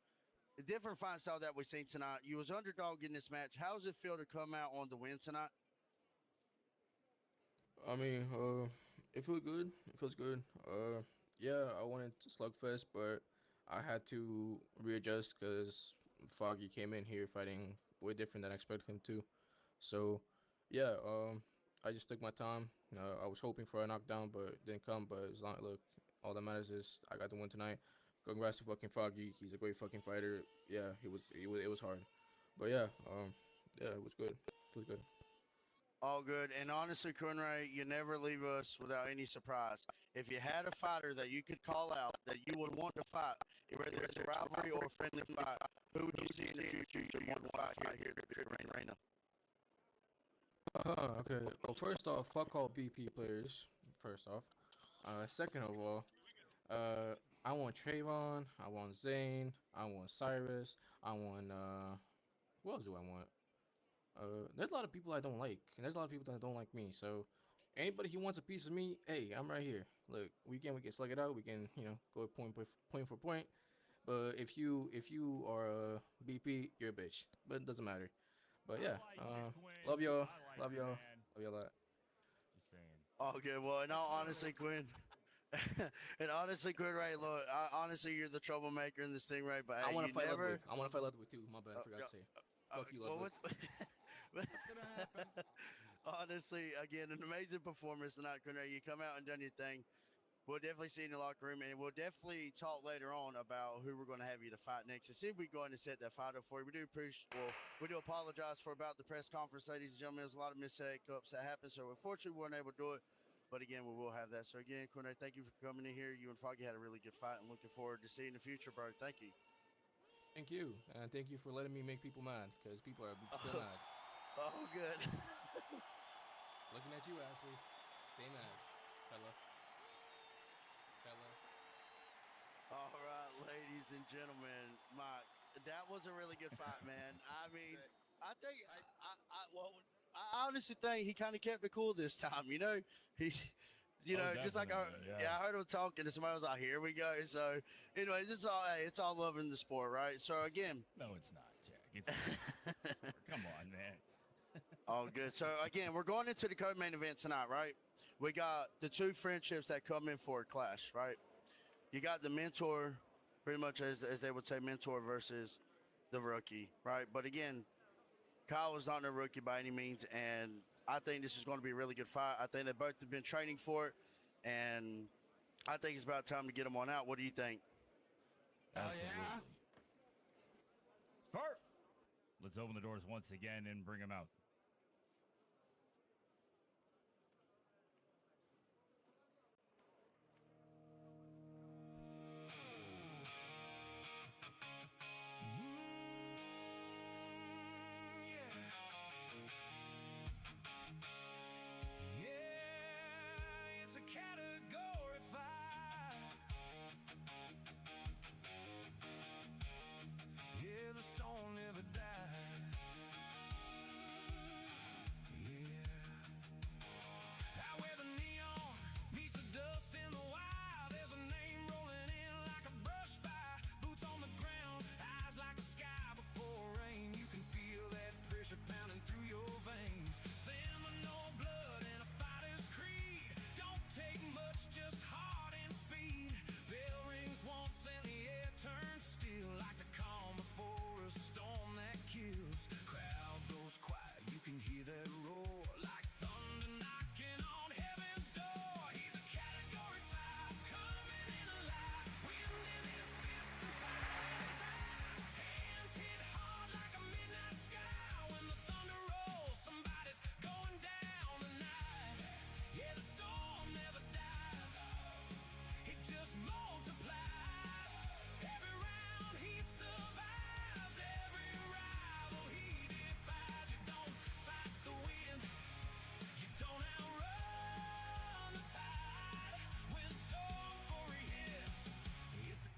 A different fight style that we've seen tonight. You was underdog in this match. How does it feel to come out on the win tonight? It feels good. Yeah, I wanted to slugfest, but I had to readjust because Foggy came in here fighting way different than I expected him to. So, yeah, I just took my time. I was hoping for a knockdown, but it didn't come. But as long look, all that matters is I got the win tonight. Congrats to fucking Foggy. He's a great fucking fighter. Yeah, it was hard, but yeah, it was good. It was good. All good. And honestly, Quinray, you never leave us without any surprise. If you had a fighter that you could call out that you would want to fight, whether it's a rivalry or a friendly fight, who would you see in the future you want to fight here at the Cryptic Arena? Okay. Well, first off, fuck all BP players. First off, second of all, I want Trayvon. I want Zayn. I want Cyrus. I want Who else do I want? There's a lot of people I don't like, and there's a lot of people that don't like me. So, anybody who wants a piece of me, hey, I'm right here. Look, we can slug it out. We can go point for point. But if you are a BP, you're a bitch. But it doesn't matter. But yeah, love y'all, love y'all, love y'all a lot. Just saying. Oh, good. Well, in all honesty, Quinn, and honestly, Quinray, look, honestly, you're the troublemaker in this thing, right? But I hey, want you to fight never. Ludwig. I want to fight Ludwig too. My bad, I forgot to say. Fuck you, Ludwig. Honestly, again, an amazing performance tonight, Quinray. You come out and done your thing. We'll definitely see you in the locker room, and we'll definitely talk later on about who we're going to have you to fight next. And see if we go in and set that fight up for you. We do appreciate. Well, we do apologize for about the press conference, ladies and gentlemen. There's a lot of mishapes that happened, so unfortunately we weren't able to do it. But again, we will have that. So again, Quinray, thank you for coming in here. You and Foggy had a really good fight, and looking forward to seeing the future, bro. Thank you. Thank you, and thank you for letting me make people mad, because people are still mad. Oh, good. Looking at you, Ashley. Stay mad, fella. All right, ladies and gentlemen, that was a really good fight, man. I mean, I think I honestly think he kind of kept it cool this time. He, just like I heard him talking, and somebody was like, "Here we go." So, anyways, it's all love in the sport, right? So again, No, it's not, Jack. It's come on, man. all good. So again, we're going into the co-main event tonight, right? We got the two friendships that come in for a clash, right? You got the mentor, pretty much as they would say, mentor versus the rookie, right? But again, Kyle is not a rookie by any means, and I think this is going to be a really good fight. I think they both have been training for it, and I think it's about time to get them on out. What do you think? Absolutely. Fart. Let's open the doors once again and bring him out.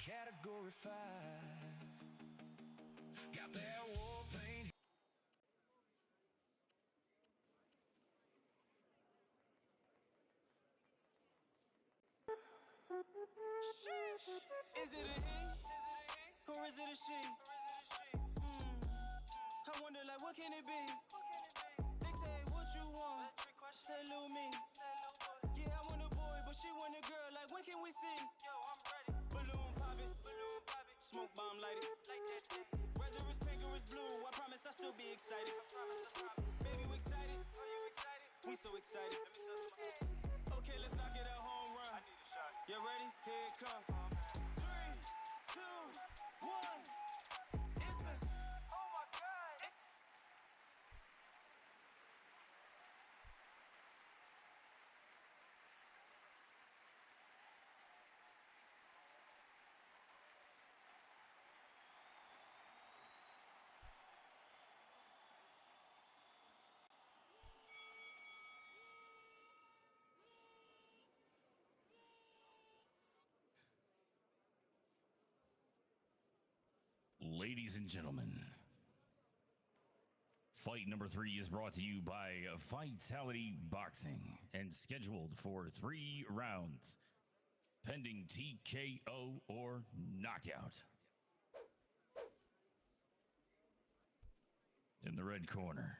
Category 5. Got that war paint. Is it a he or is it a she? I wonder, like, what can it be? They say, what you want? Say, Lou me. Yeah, I want a boy, but she want a girl. Like, when can we see? Yo, I'm ready. Balloon poppin'. smoke bomb lighted. Whether it's pink or it's blue, I promise I'll still be excited. Baby, you excited? We so excited. Okay, let's knock it out, home run. You ready? Here it come. 3, 2, 1. It's a. Oh my God. Ladies and gentlemen, fight number 3 is brought to you by Fightality Boxing and scheduled for 3 rounds, pending TKO or knockout. In the red corner,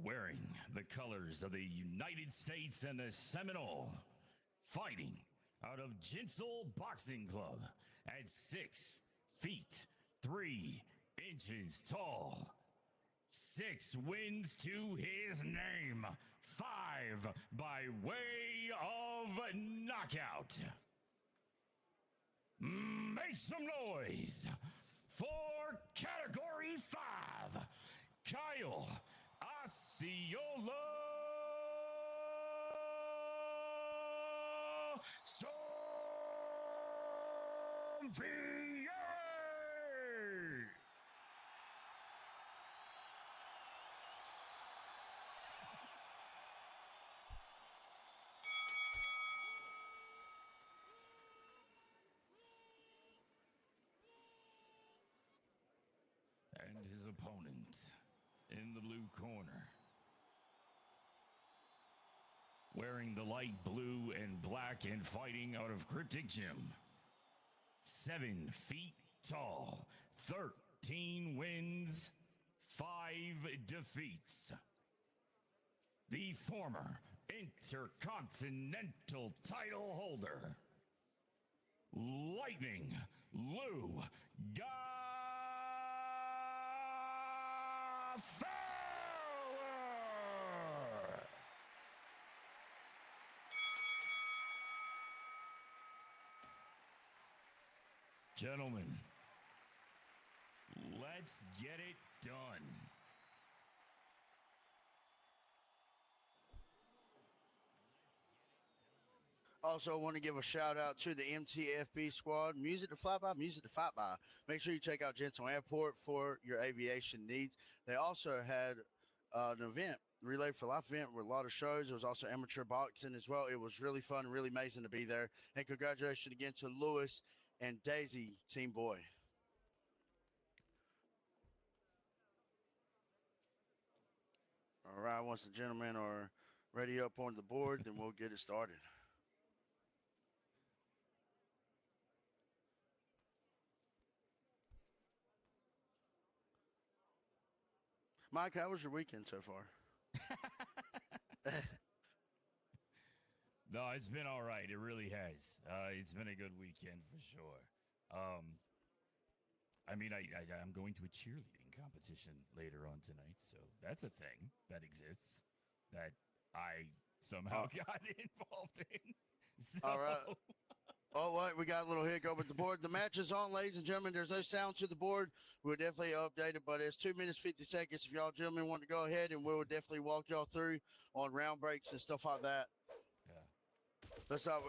wearing the colors of the United States and the Seminole, fighting out of Ginsel Boxing Club at 6 feet 3 inches tall. 6 wins to his name. 5 by way of knockout. Make some noise for category 5, Kyle Osceola Stormfury. And his opponent in the blue corner, wearing the light blue and black and fighting out of Cryptic Gym. 7 feet tall, 13 wins, 5 defeats. The former Intercontinental title holder, Lightning Lou Gopheller. Gentlemen, let's get it done. Also, I want to give a shout out to the MTFB squad. Music to fly by, music to fight by. Make sure you check out Gentle Airport for your aviation needs. They also had an event, Relay for Life event, with a lot of shows. There was also amateur boxing as well. It was really fun, really amazing to be there. And congratulations again to Lewis and Daisy, Team Boy. All right, once the gentlemen are ready up on the board, then we'll get it started. Mike, how was your weekend so far? No, it's been all right. It really has. It's been a good weekend for sure. I mean, I'm going to a cheerleading competition later on tonight, so that's a thing that exists that I somehow got involved in. So. All right. Oh, what? We got a little hiccup with the board. The match is on, ladies and gentlemen. There's no sound to the board. We'll definitely update it, but it's 2 minutes, 50 seconds. If y'all gentlemen want to go ahead, and we'll definitely walk y'all through on round breaks and stuff like that. Yeah. Let's how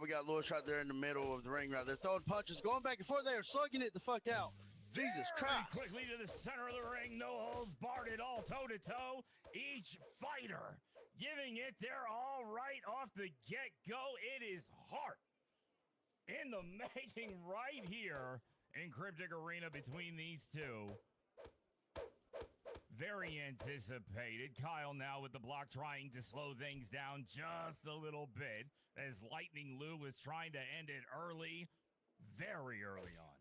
we got Lewis right there in the middle of the ring right there. Throwing punches, going back and forth there, slugging it the fuck out. Jesus Christ. Quickly to the center of the ring. No holds barred at all, toe-to-toe. Each fighter giving it their all right off the get-go. It is hard. In the making right here in Cryptic Arena between these two. Very anticipated. Kyle now with the block trying to slow things down just a little bit as Lightning Lou was trying to end it early, very early on.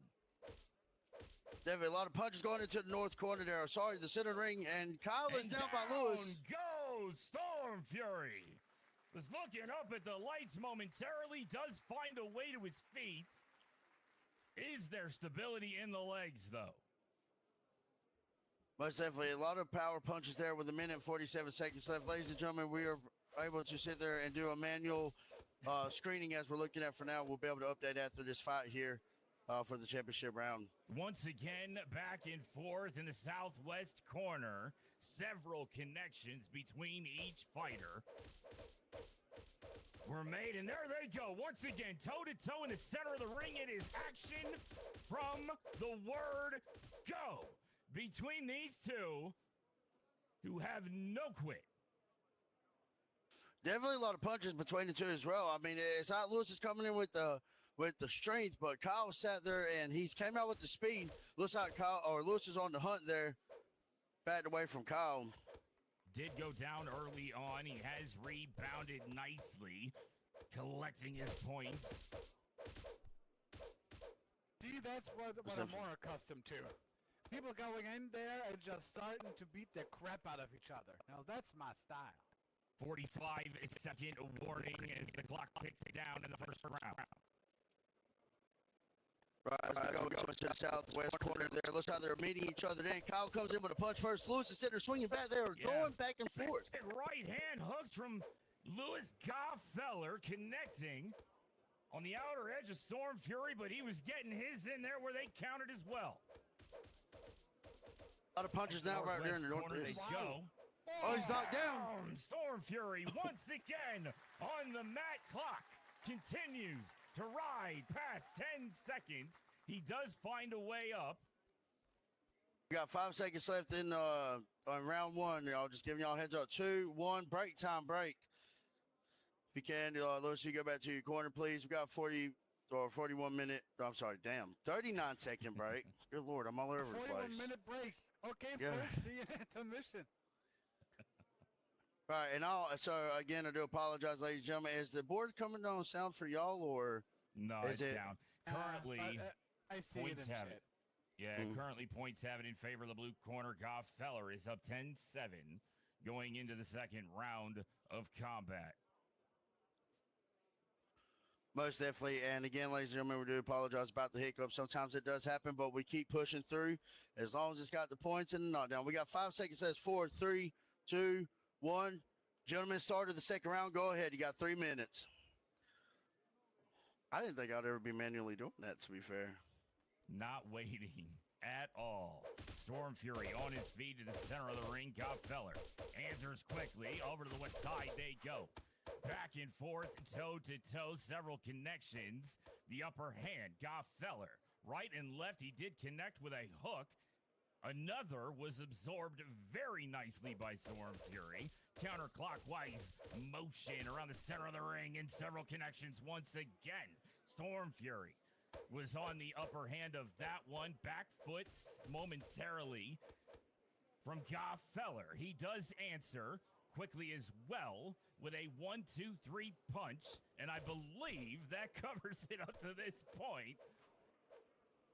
Definitely a lot of punches going into the north corner there. Sorry, the center ring, and Kyle is down by Lewis. Goes Stormfury. Was looking up at the lights momentarily, does find a way to his feet. Is there stability in the legs, though? Most definitely. A lot of power punches there with 1 minute and 47 seconds left. Ladies and gentlemen, we are able to sit there and do a manual screening as we're looking at for now. We'll be able to update after this fight here for the championship round. Once again, back and forth in the southwest corner. Several connections between each fighter were made, and there they go. Once again, toe-to-toe in the center of the ring. It is action from the word go between these two who have no quit. Definitely a lot of punches between the two as well. I mean, it's not Lewis is coming in with the strength, but Kyle sat there and he's came out with the speed. Looks like Lewis is on the hunt there, backed away from Kyle. Did go down early on. He has rebounded nicely, collecting his points. See, that's what I'm more accustomed to. People going in there and just starting to beat the crap out of each other. Now, that's my style. 45-second warning as the clock ticks down in the first round. Right, going to the southwest corner there. Looks like they're meeting each other. Then Kyle comes in with a punch first. Lewis is sitting there swinging back there, going back and forth. Right hand hooks from Louis Gopheller connecting on the outer edge of Stormfury, but he was getting his in there where they countered as well. A lot of punches now right there in the northeast. northeast. They go. Oh, he's knocked down. Stormfury once again on the mat clock continues to ride past 10 seconds. He does find a way up. We got 5 seconds left in on round one. Y'all just giving y'all a heads up. 2, 1, break time, break. If you can, Lewis, you go back to your corner, please. We got 40 or 41 minute. I'm sorry, damn, 39 second break. Good Lord, I'm all over the place. 41-minute break. Okay, Yeah. folks, see you at intermission. All right, and so again, I do apologize, ladies and gentlemen. Is the board coming down sound for y'all, or No, is it's it down. Currently, I see points it in have chat. it. Yeah, currently points have it in favor of the blue corner. Gopheller is up 10-7 going into the second round of combat. Most definitely. And again, ladies and gentlemen, we do apologize about the hiccup. Sometimes it does happen, but we keep pushing through as long as it's got the points and the knockdown. We got 5 seconds. Says 4, 3, 2, 1. Gentlemen, started the second round. Go ahead. You got 3 minutes. I didn't think I'd ever be manually doing that, to be fair. Not waiting at all. Stormfury on his feet to the center of the ring. Gopheller answers quickly. Over to the west side they go. Back and forth, toe-to-toe, several connections. The upper hand, Gopheller. Right and left, he did connect with a hook. Another was absorbed very nicely by Stormfury. Counterclockwise motion around the center of the ring and several connections once again. Stormfury was on the upper hand of that one. Back foot momentarily from Gopheller. He does answer quickly as well with a 1-2-3 punch, and I believe that covers it up to this point.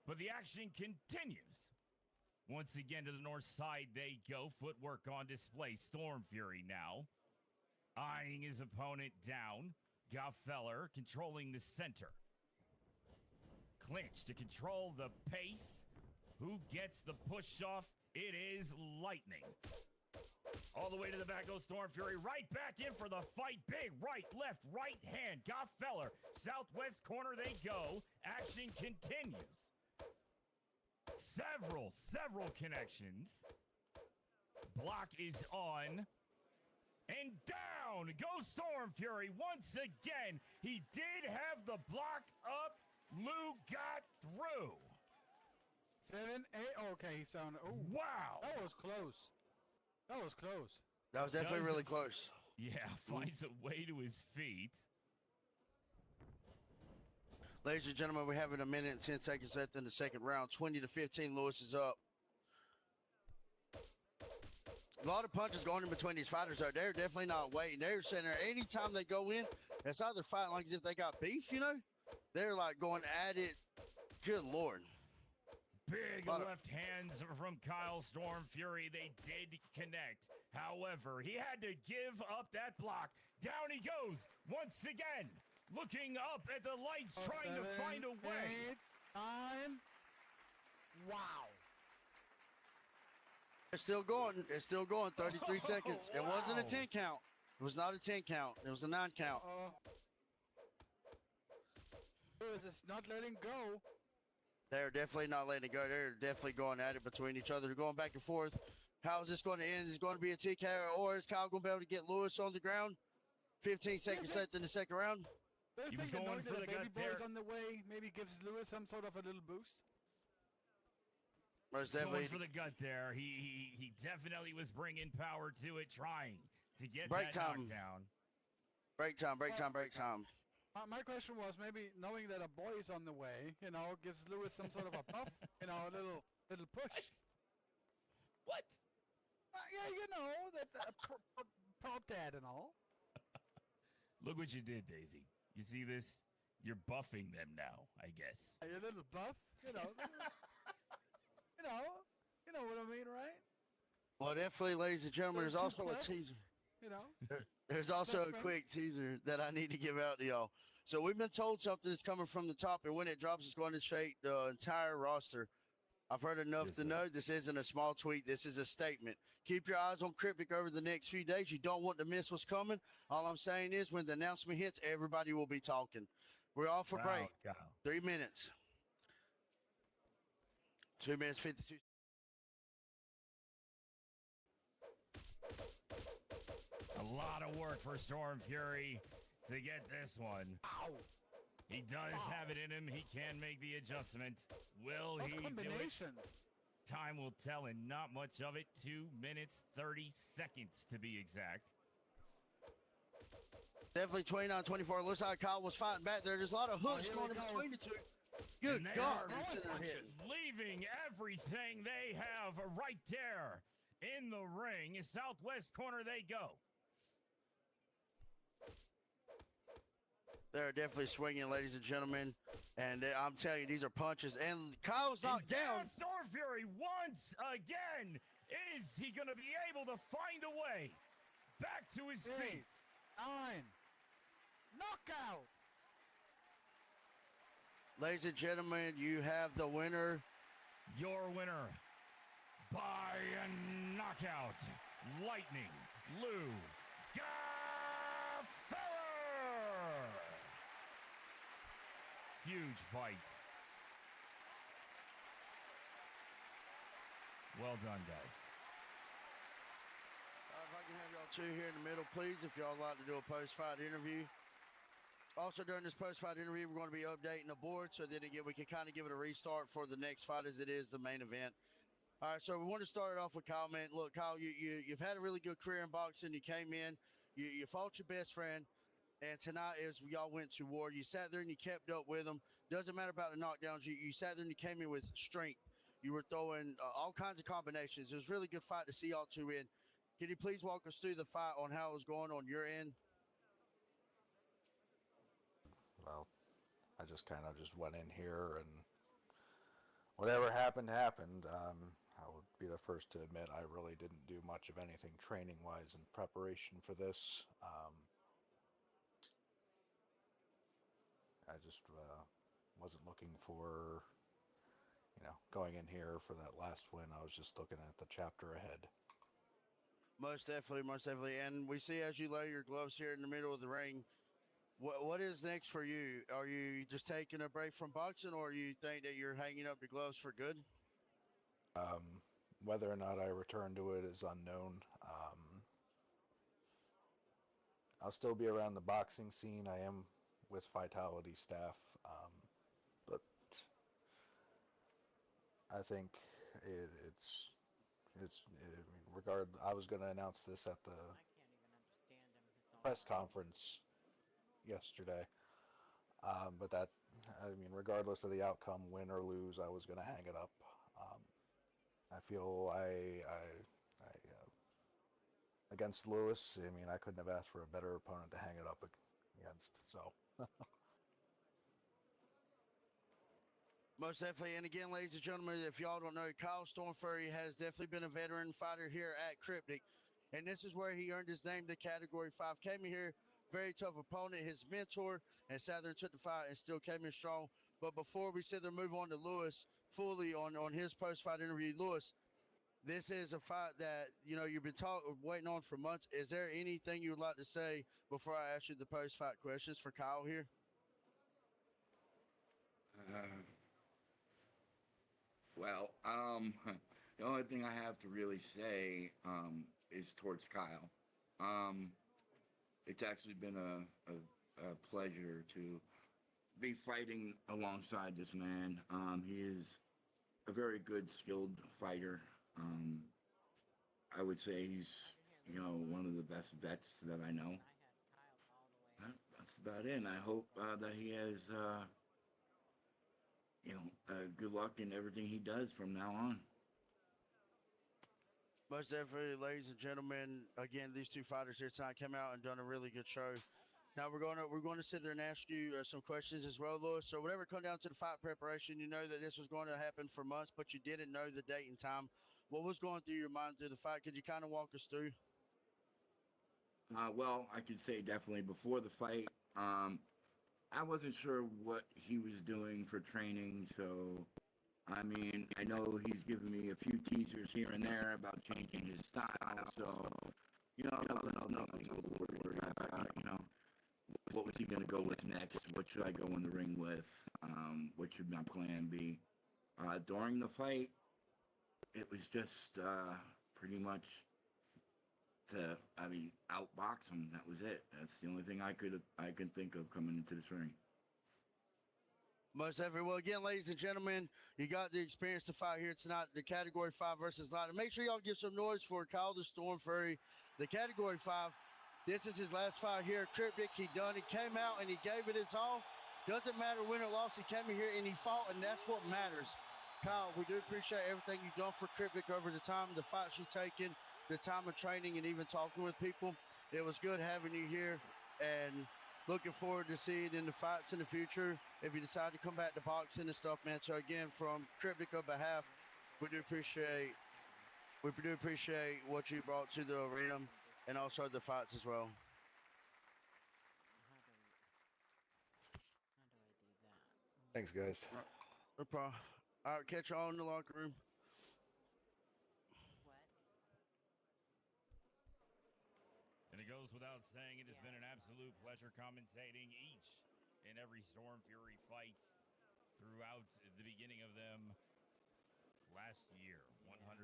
But the action continues. Once again to the north side they go. Footwork on display. Stormfury now eyeing his opponent down. Gopheller controlling the center. Clinch to control the pace. Who gets the push off? It is Lightning. All the way to the back goes Stormfury. Right back in for the fight. Big right, left, right hand. Gopheller. Southwest corner they go. Action continues. Several connections. Block is on. And down goes Stormfury once again. He did have the block up. Lou got through. 7, 8. Okay, he's found. Oh, wow. That was close. That was close. That was definitely really close. Yeah, finds a way to his feet. Ladies and gentlemen, we have 1 minute and 10 seconds left in the second round. 20-15, Lewis is up. A lot of punches going in between these fighters. They're definitely not waiting. They're sitting there. Anytime they go in, it's either fighting like as if they got beef, you know? They're like going at it. Good Lord. Big left hands from Kyle Stormfury. They did connect. However, he had to give up that block. Down he goes once again. Looking up at the lights, trying to find a way. 9. Wow. It's still going. It's still going. 33 Oh, seconds. It wasn't a wow. 10 count. It was not a 10 count. It was a 9 count. Lewis is not letting go. They're definitely not letting it go. They're definitely going at it between each other. They're going back and forth. How is this going to end? Is it going to be a TK or is Kyle going to be able to get Lewis on the ground? 15 seconds left in the second round. He was Knowing going that for a the baby gut boy is there. on the way, maybe gives Lewis some sort of a little boost. Most Going definitely. for the gut there. He definitely was bringing power to it, trying to get Break that time. knockdown. Break time, break time, break time. My question was maybe knowing that a boy is on the way, gives Lewis some sort of a buff, a little push. What? Yeah, that prop dad and all. Look what you did, Daisy. You see this? You're buffing them now, I guess. A little buff, you know what I mean, right? Well, definitely, ladies and gentlemen, there's Little also a 2+, teaser. You know. There's also a friend. quick teaser that I need to give out to y'all. So we've been told something is coming from the top, and when it drops, it's going to shake the entire roster. I've heard enough Yes, to sir. know this isn't a small tweet. This is a statement. Keep your eyes on Cryptic over the next few days. You don't want to miss what's coming. All I'm saying is when the announcement hits, everybody will be talking. We're off for break. Wow. 3 minutes. 2 minutes, 52. A lot of work for Stormfury to get this one. Ow. He does have it in him. He can make the adjustment. Will Those he do it? combinations. Time will tell, and not much of it. 2 minutes, 30 seconds to be exact. Definitely 29-24. Looks like Kyle was fighting back there. There's a lot of hooks here going we in go. between the two. Good And they God. are That's in their head. leaving everything they have right there in the ring. Southwest corner they go. They're definitely swinging, ladies and gentlemen. And I'm telling you, these are punches. And Kyle's knocked down. Stormfury once again. Is he going to be able to find a way back to his 8, feet? 9. Knockout. Ladies and gentlemen, you have the winner. Your winner by a knockout, Lightning Lou Gopheller. Huge fight. Well done, guys. If I can have y'all two here in the middle, please, if y'all would like to do a post-fight interview. Also, during this post-fight interview, we're going to be updating the board so that again we can kind of give it a restart for the next fight as it is the main event. All right, so we want to start it off with Kyle, man. Look, Kyle, you've had a really good career in boxing. You came in, you fought your best friend, and tonight is y'all went to war. You sat there and you kept up with him. Doesn't matter about the knockdowns. You sat there and you came in with strength. You were throwing all kinds of combinations. It was a really good fight to see y'all two in. Can you please walk us through the fight on how it was going on your end? Well, I just kind of just went in here and whatever happened, happened. I would be the first to admit I really didn't do much of anything training-wise in preparation for this. I just wasn't looking for, going in here for that last win. I was just looking at the chapter ahead. Most definitely, most definitely. And we see as you lay your gloves here in the middle of the ring, what is next for you? Are you just taking a break from boxing, or you think that you're hanging up your gloves for good? Whether or not I return to it is unknown. I'll still be around the boxing scene. I am with Fightality staff, but I think I was going to announce this at the press conference yesterday, but regardless of the outcome, win or lose, I was going to hang it up. I feel against Lewis, I couldn't have asked for a better opponent to hang it up against, so. Most definitely. And again, ladies and gentlemen, if y'all don't know, Kyle Stormfury has definitely been a veteran fighter here at Cryptic. And this is where he earned his name to Category 5. Came in here, very tough opponent. His mentor and sat there and took the fight and still came in strong. But before we sit there, move on to Lewis fully on his post-fight interview. Lewis, this is a fight that you've been waiting on for months. Is there anything you would like to say before I ask you the post-fight questions for Kyle here? The only thing I have to really say is towards Kyle. It's actually been a pleasure to be fighting alongside this man. He is a very good, skilled fighter. I would say he's, one of the best vets that I know. That's about it. And I hope that he has, good luck in everything he does from now on. Most definitely, ladies and gentlemen. Again, these two fighters here tonight came out and done a really good show. Now we're going to sit there and ask you some questions as well, Lewis. So whenever it comes down to the fight preparation, you know that this was going to happen for months, but you didn't know the date and time. What was going through your mind through the fight? Could you kind of walk us through? Well, I could say definitely before the fight, I wasn't sure what he was doing for training, so I mean, I know he's given me a few teasers here and there about changing his style, so nothing I was worried about. What was he going to go with next? What should I go in the ring with? What should my plan be? During the fight, it was just pretty much to, outbox him. That was it. That's the only thing I could think of coming into this ring. Most definitely. Well, again, ladies and gentlemen, you got the experience to fight here tonight, the Category 5 versus Light. And make sure y'all give some noise for Kyle the Stormfury, the Category 5. This is his last fight here at Cryptic. He came out and he gave it his all. Doesn't matter win or loss, he came in here and he fought, and that's what matters. Kyle, we do appreciate everything you've done for Cryptic over the time, the fights you've taken, the time of training, and even talking with people. It was good having you here, and looking forward to seeing in the fights in the future if you decide to come back to boxing and stuff, man. So again, from Cryptic on behalf, we do appreciate what you brought to the arena and also the fights as well. Thanks, guys. No problem. All right, catch y'all in the locker room. And it goes without saying, it has been an absolute pleasure commentating each and every Stormfury fight throughout the beginning of them last year, 100%.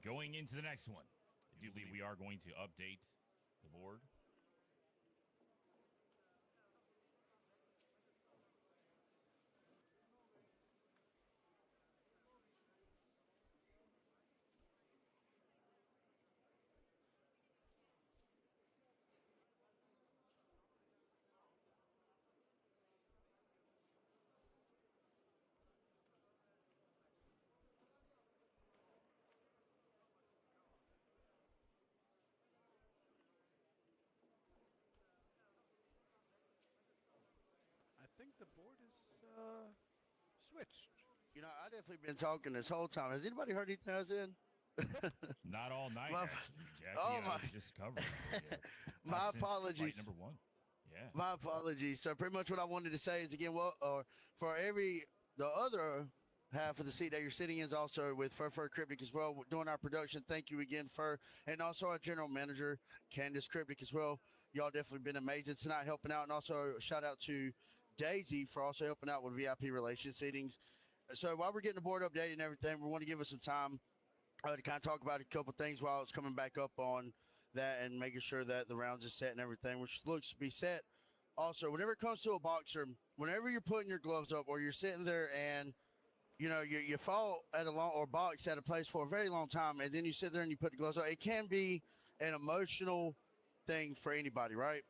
Going into the next one, I do believe we are going to update the board. I think the board is switched. I definitely been talking this whole time. Has anybody heard anything I was in? Not all night, actually, Jackie. Oh, I was just covering. My since apologies. Fight number 1. Yeah. My apologies. So pretty much what I wanted to say is again, for the other half of the seat that you're sitting in is also with Fur Cryptic as well, doing our production. Thank you again, Fur, and also our general manager, Candace Cryptic as well. Y'all definitely been amazing tonight helping out, and also shout out to Daisy for also helping out with VIP relation seatings. So while we're getting the board updated and everything, we want to give us some time to kind of talk about a couple things while it's coming back up on that and making sure that the rounds are set and everything, which looks to be set. Also, whenever it comes to a boxer, whenever you're putting your gloves up or you're sitting there and you fought at or box at a place for a very long time, and then you sit there and you put the gloves on, it can be an emotional thing for anybody, right?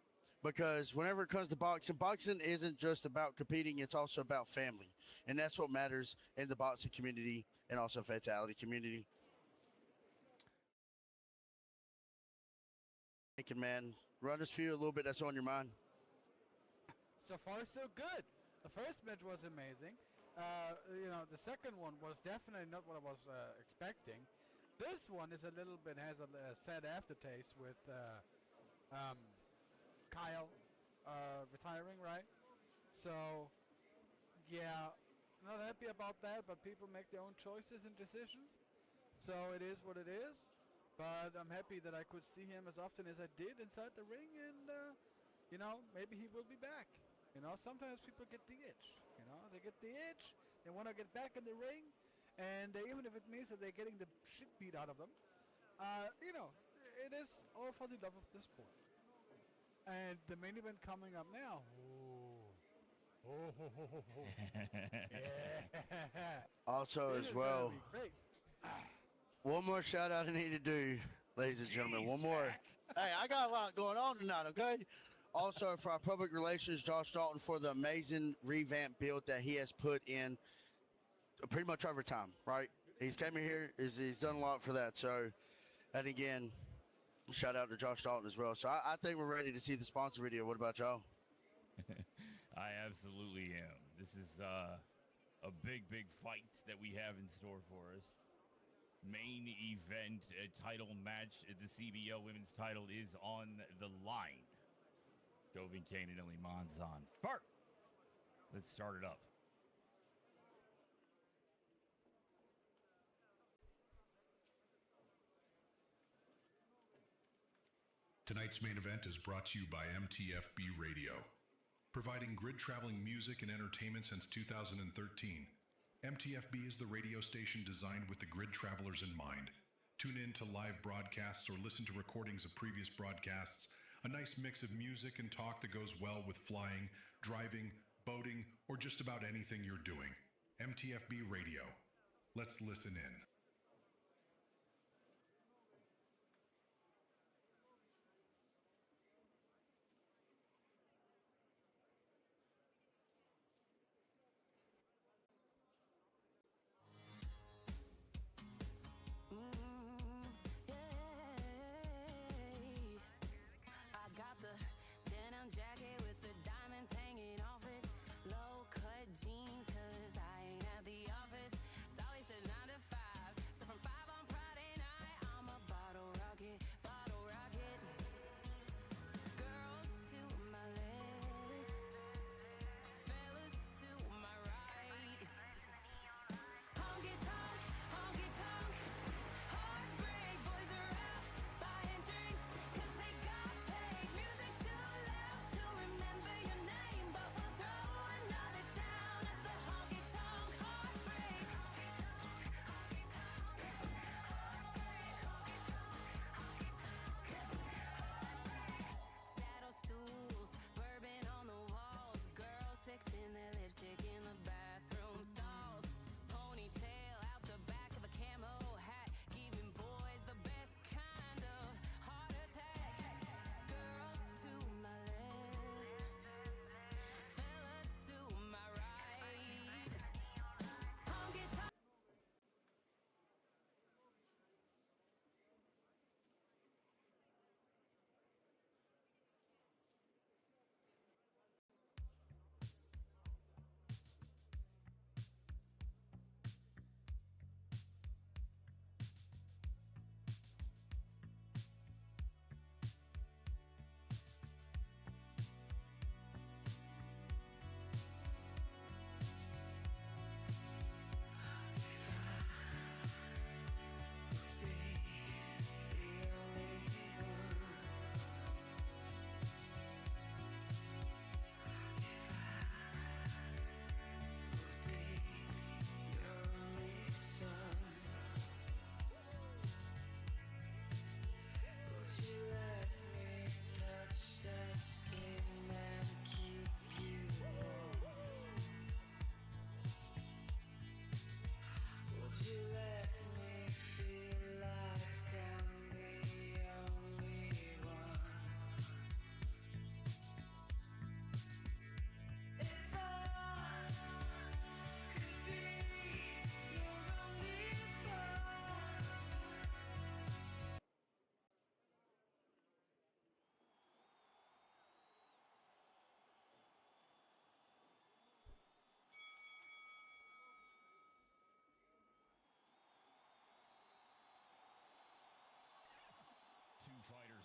Because whenever it comes to boxing isn't just about competing, it's also about family. And that's what matters in the boxing community and also Fightality community. Thinking, man, run us through a little bit that's on your mind. so far so good. The first match was amazing. The second one was definitely not what I was expecting. This one is a little bit has a sad aftertaste with Kyle retiring, right? So, yeah, not happy about that, but people make their own choices and decisions. So it is what it is. But I'm happy that I could see him as often as I did inside the ring, and maybe he will be back. Sometimes people get the itch. They get the itch. They want to get back in the ring, and even if it means that they're getting the shit beat out of them, it is all for the love of the sport. And the main event coming up now. Yeah. Also, This as is well, gonna be great. one more shout out I need to do, ladies and gentlemen. One more. Jack. Hey, I got a lot going on tonight, okay? Also, for our public relations, Josh Dalton, for the amazing revamp build that he has put in pretty much over time, right? He's came in here, he's done a lot for that. So, and again, shout out to Josh Dalton as well. So I think we're ready to see the sponsor video. What about y'all? I absolutely am. This is a big fight that we have in store for us. Main event title match. The CBO women's title is on the line. Koven Caine and Ily Monzon. First, let's start it up. Tonight's main event is brought to you by MTFB Radio. Providing grid traveling music and entertainment since 2013, MTFB is the radio station designed with the grid travelers in mind. Tune in to live broadcasts or listen to recordings of previous broadcasts. A nice mix of music and talk that goes well with flying, driving, boating, or just about anything you're doing. MTFB Radio. Let's listen in. Low cut jeans, cause I ain't at the office. Dolly said 9 to 5.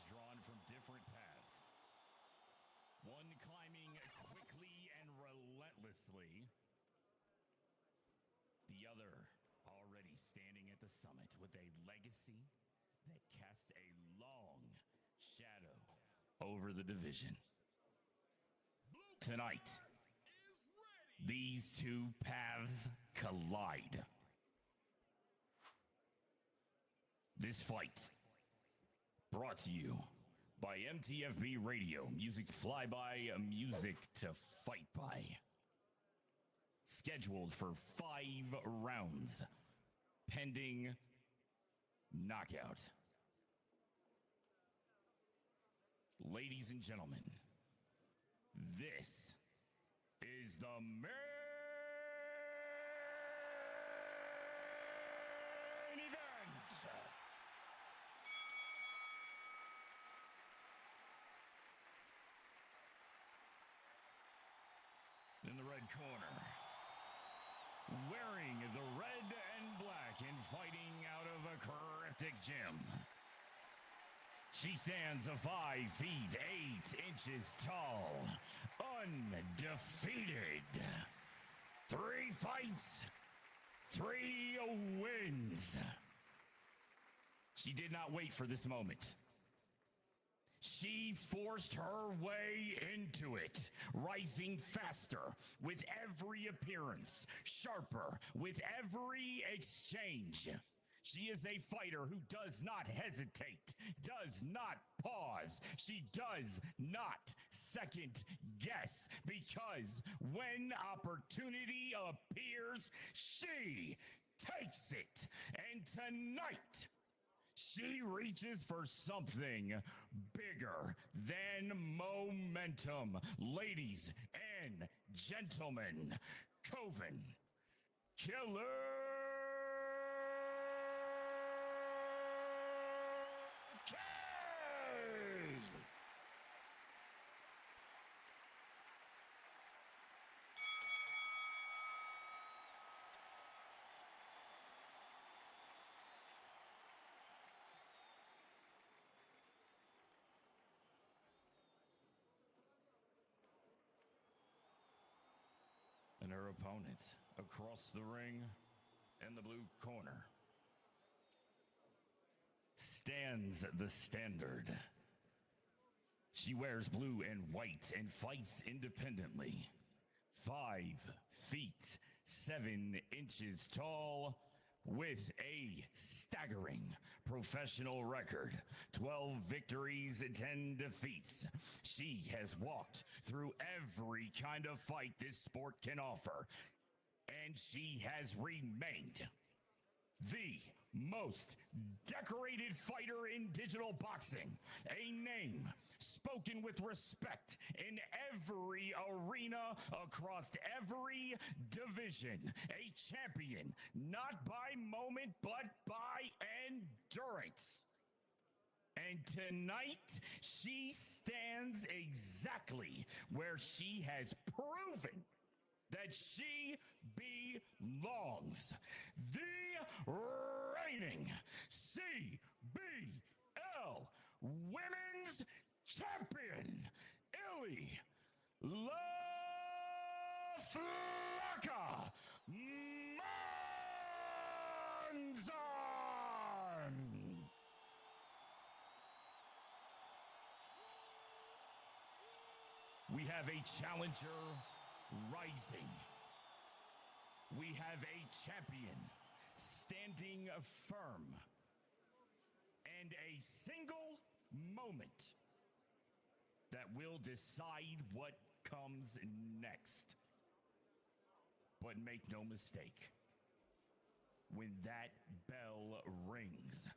drawn from different paths. One climbing quickly and relentlessly. The other already standing at the summit with a legacy that casts a long shadow over the division. Tonight, these two paths collide. This fight, brought to you by MTFB Radio, music to fly by, music to fight by. Scheduled for 5 rounds, pending knockout. Ladies and gentlemen, this is the main event. In the red corner, wearing the red and black and fighting out of a Cryptic gym. She stands 5 feet 8 inches tall, undefeated. 3 fights, 3 wins. She did not wait for this moment. She forced her way into it, rising faster with every appearance, sharper with every exchange. She is a fighter who does not hesitate, does not pause. She does not second guess, because when opportunity appears, she takes it. And tonight, she reaches for something bigger than momentum. Ladies and gentlemen, Koven Killer Caine! And her opponent across the ring in the blue corner stands the standard. She wears blue and white and fights independently. 5 feet 7 inches tall with a staggering professional record. 12 victories and 10 defeats. She has walked through every kind of fight this sport can offer, and she has remained the most decorated fighter in digital boxing, a name spoken with respect in every arena across every division, a champion not by moment but by endurance. And tonight, she stands exactly where she has proven that she belongs. The reigning CBL Women's Champion, Ily Monzon! We have a challenger rising. We have a champion standing firm. And a single moment that will decide what comes next. But make no mistake, when that bell rings,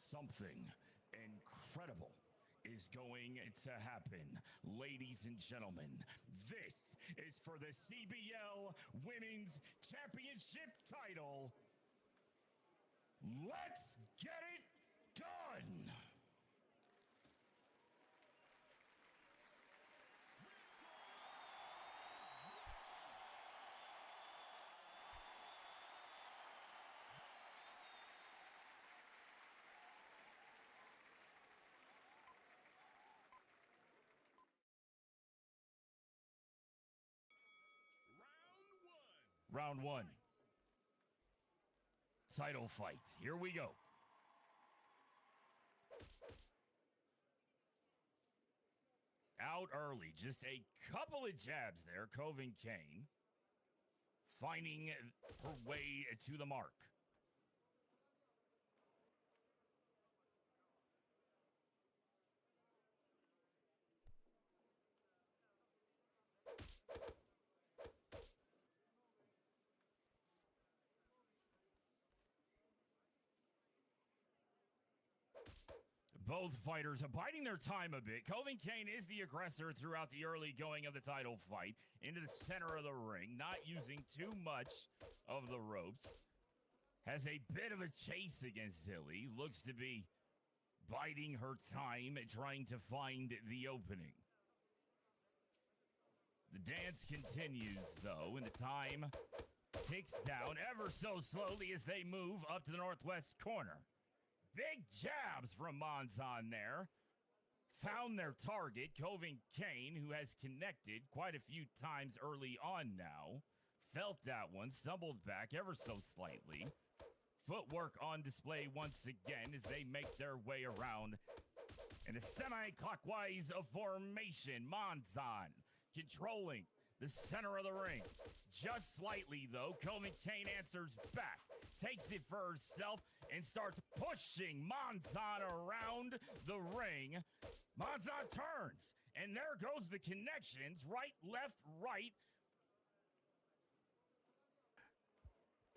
something incredible is going to happen. Ladies and gentlemen, this is for the CBL Women's Championship title. Let's get it done! Round one. Title fight. Here we go. Out early. Just a couple of jabs there. Koven Caine finding her way to the mark. Both fighters are biding their time a bit. Koven Caine is the aggressor throughout the early going of the title fight. Into the center of the ring, not using too much of the ropes. Has a bit of a chase against Ily. Looks to be biding her time, trying to find the opening. The dance continues, though, and the time ticks down ever so slowly as they move up to the northwest corner. Big jabs from Monzon there. Found their target, Koven Caine, who has connected quite a few times early on now. Felt that one, stumbled back ever so slightly. Footwork on display once again as they make their way around in a semi-clockwise formation. Monzon controlling the center of the ring. Just slightly, though, Koven Caine answers back. Takes it for herself and starts pushing Monzon around the ring. Monzon turns, and there goes the connections. Right, left, right.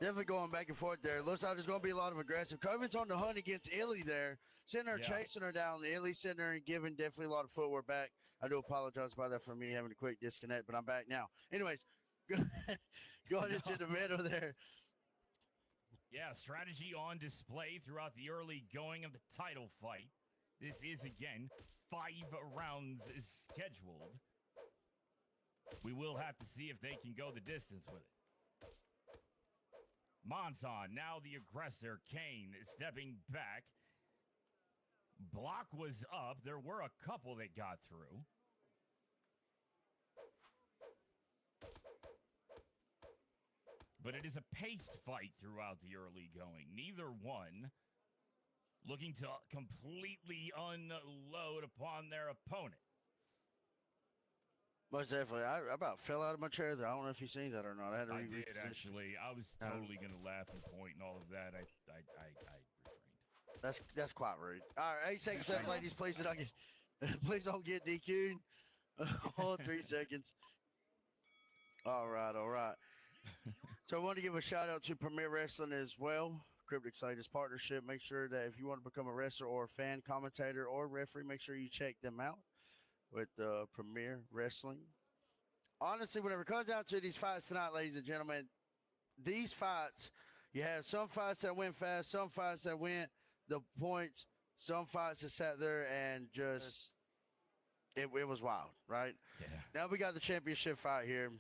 Definitely going back and forth there. Looks like there's going to be a lot of aggressive. Koven's on the hunt against Ily there. Sitting there, chasing her down. Ily sitting there and giving definitely a lot of footwork back. I do apologize about that for me having a quick disconnect, but I'm back now. Anyways, going into the middle there. Yeah, strategy on display throughout the early going of the title fight. This is, again, 5 rounds scheduled. We will have to see if they can go the distance with it. Monzon, now the aggressor. Caine stepping back. Block was up. There were a couple that got through. But it is a paced fight throughout the early going. Neither one looking to completely unload upon their opponent. Most definitely. I about fell out of my chair there. I don't know if you seen that or not. I had to I did, reposition. actually. I was totally going to laugh and point and all of that. I refrained. That's quite rude. All right, 8 seconds left, ladies. Please don't get, please don't get DQ'd. 3 seconds. All right. So I want to give a shout out to Premier Wrestling as well. Cryptic's latest partnership. Make sure that if you want to become a wrestler or a fan, commentator, or referee, make sure you check them out with Premier Wrestling. Honestly, whenever it comes down to these fights tonight, ladies and gentlemen, these fights, you have some fights that went fast, some fights that went the points, some fights that sat there and just, it was wild, right? Yeah. Now we got the championship fight here.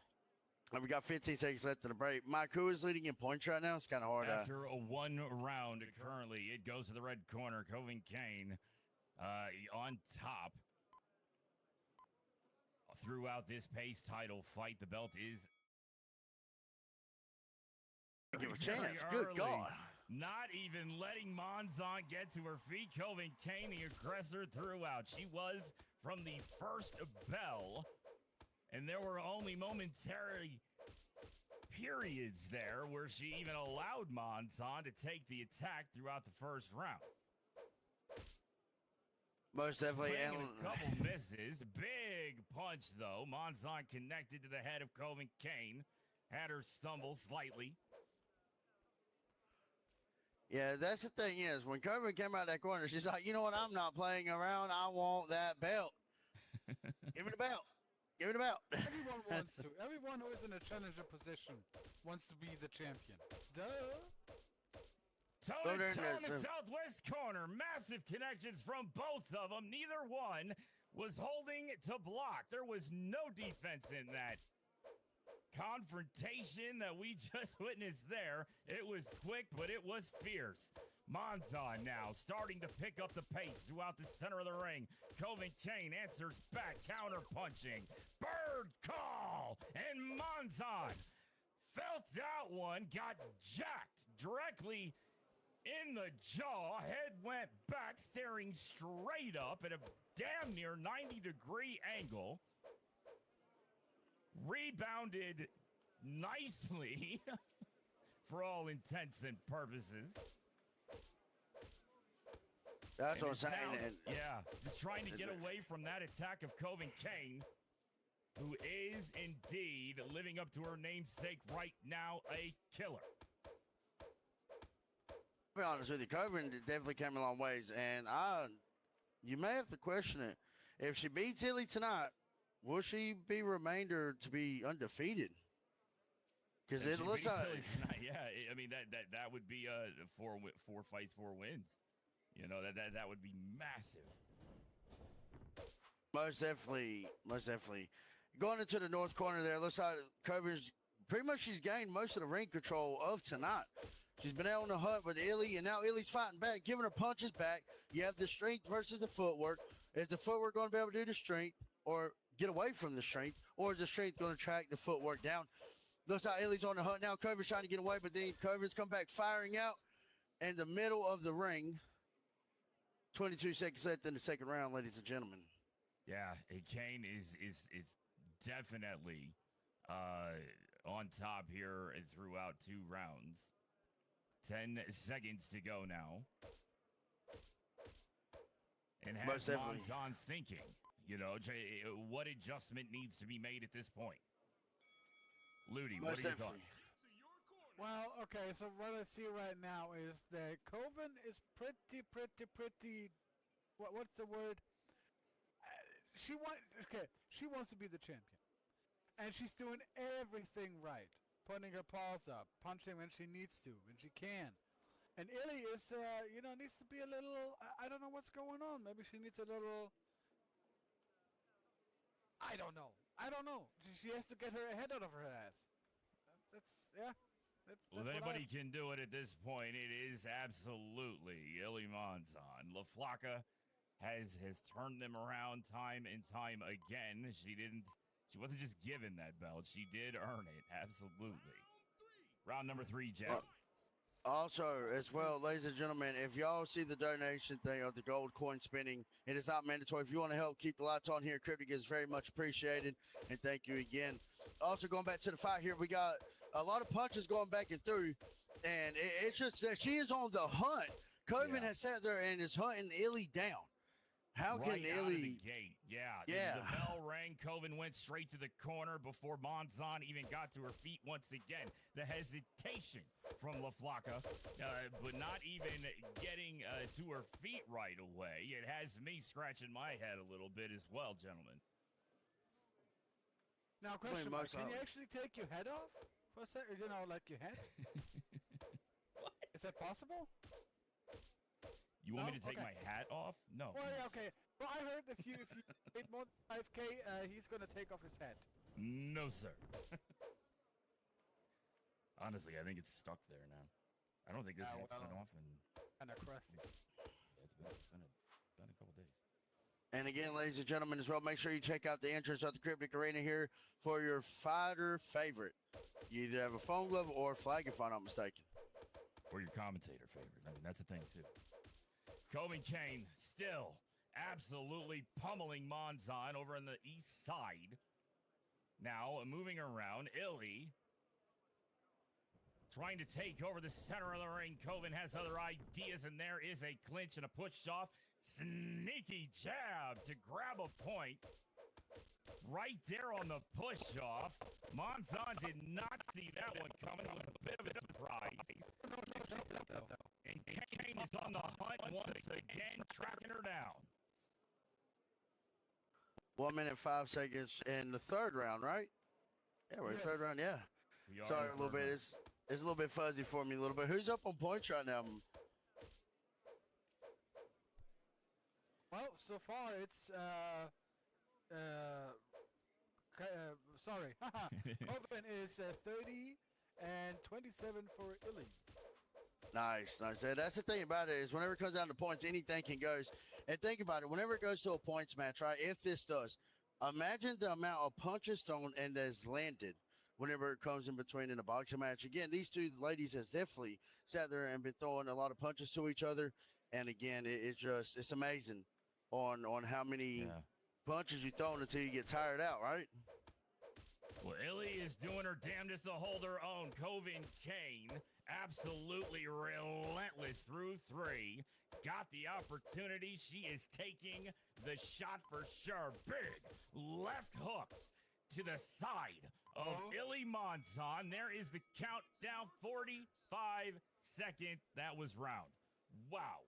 And we got 15 seconds left in the break. Mike, who is leading in points right now? It's kind of hard. After a 1 round currently, it goes to the red corner. Koven Caine on top. Throughout this pace title fight, the belt is... Give a chance. Good God. Not even letting Monzon get to her feet. Koven Caine, the aggressor, throughout. She was from the first bell. And there were only momentary periods there where she even allowed Monzon to take the attack throughout the first round. Most definitely. And a couple misses. Big punch, though. Monzon connected to the head of Koven Caine. Had her stumble slightly. Yeah, that's the thing is, when Koven came out that corner, she's like, you know what? I'm not playing around. I want that belt. Give me the belt. Give me the belt. Everyone wants to. Everyone who is in a challenger position wants to be the champion. Duh. Toe to toe in the southwest corner. Massive connections from both of them. Neither one was holding to block. There was no defense in that confrontation that we just witnessed there. It was quick, but it was fierce. Monzon now starting to pick up the pace throughout the center of the ring. Koven Caine answers back, counter punching. Bird call! And Monzon felt that one, got jacked directly in the jaw. Head went back, staring straight up at a damn near 90-degree angle. Rebounded nicely for all intents and purposes. That's what I'm is saying. now- and- yeah, just trying to get away from that attack of Koven Caine, who is indeed living up to her namesake right now, a killer. To be honest with you, Koven definitely came a long ways, and you may have to question it. If she beats Ily tonight, will she be remainder to be undefeated? Because If it she looks beats like, Ily tonight, yeah, I mean that would be four fights, 4 wins. You know that would be massive. most definitely. Going into the north corner there, looks like Koven's pretty much she's gained most of the ring control of tonight. She's been out on the hunt with Ily, and now Ily's fighting back, giving her punches back. You have the strength versus the footwork. Is the footwork going to be able to do the strength or get away from the strength, or is the strength going to track the footwork down? Looks like Ily's on the hunt now. Koven's trying to get away, but then Koven's come back firing out in the middle of the ring. 22 seconds left in the second round, ladies and gentlemen. Yeah, Caine is definitely on top here throughout 2 rounds. 10 seconds to go now. And has Most definitely. Monzon thinking, what adjustment needs to be made at this point? Ludi, what are your thoughts? Well, okay, so what I see right now is that Koven is pretty, what's the word? She wants to be the champion. And she's doing everything right. Putting her paws up, punching when she needs to, when she can. And Ily is, needs to be a little, I don't know what's going on. Maybe she needs a little, I don't know. She has to get her head out of her ass. That's Well, if anybody can do it at this point, it is absolutely Ily Monzon. LaFlaca has turned them around time and time again. She wasn't just given that belt. She did earn it. Absolutely. Round number 3, Jack. Also, as well, ladies and gentlemen, if y'all see the donation thing of the gold coin spinning, it is not mandatory. If you want to help keep the lights on here, Cryptic is very much appreciated. And thank you again. Also, going back to the fight here, we got a lot of punches going back and through. And it's just that she is on the hunt. Koven has sat there and is hunting Ily down. How right can out of Ily? the gate, yeah. Yeah. The bell rang. Koven went straight to the corner before Monzon even got to her feet once again. The hesitation from LaFlaca, but not even getting to her feet right away. It has me scratching my head a little bit as well, gentlemen. Now, question mark, can you actually take your head off for a second? Like your head? What? Is that possible? You want me to take my hat off? No. Well, yeah, okay. Well, I heard if you hit more than 5K, he's gonna take off his hat. No, sir. Honestly, I think it's stuck there now. I don't think this hat's been off in... Kind of crusty. Yeah, it's been a couple days. And again, ladies and gentlemen, as well, make sure you check out the entrance of the Cryptic Arena here for your fighter favorite. You either have a foam glove or a flag, if I'm not mistaken. Or your commentator favorite. I mean, that's a thing, too. Koven Caine still absolutely pummeling Monzon over on the east side. Now, moving around, Ily trying to take over the center of the ring. Koven has other ideas, and there is a clinch and a push off. Sneaky jab to grab a point. Right there on the push off. Monzon did not see that one coming. It was a bit of a surprise. And Caine is on the hunt once again, tracking her down. 1 minute, 5 seconds in the third round, right? Yeah, we're in the third round, yeah. Sorry, a little bit. It's a little bit fuzzy for me a little bit. Who's up on points right now? Well, so far it's sorry. Koven is 30 and 27 for Ily. Nice. That's the thing about it is whenever it comes down to points, anything can go. And think about it. Whenever it goes to a points match, right? If this does, imagine the amount of punches thrown and that's landed whenever it comes in between in a boxing match. Again, these two ladies has definitely sat there and been throwing a lot of punches to each other. And again, it's amazing on how many punches you throw until you get tired out, right? Well, Ily is doing her damnedest to hold her own. Koven Caine, absolutely relentless through 3. Got the opportunity. She is taking the shot for sure. Big left hooks to the side of Ily Monzon. There is the countdown. 45 seconds. That was round. Wow.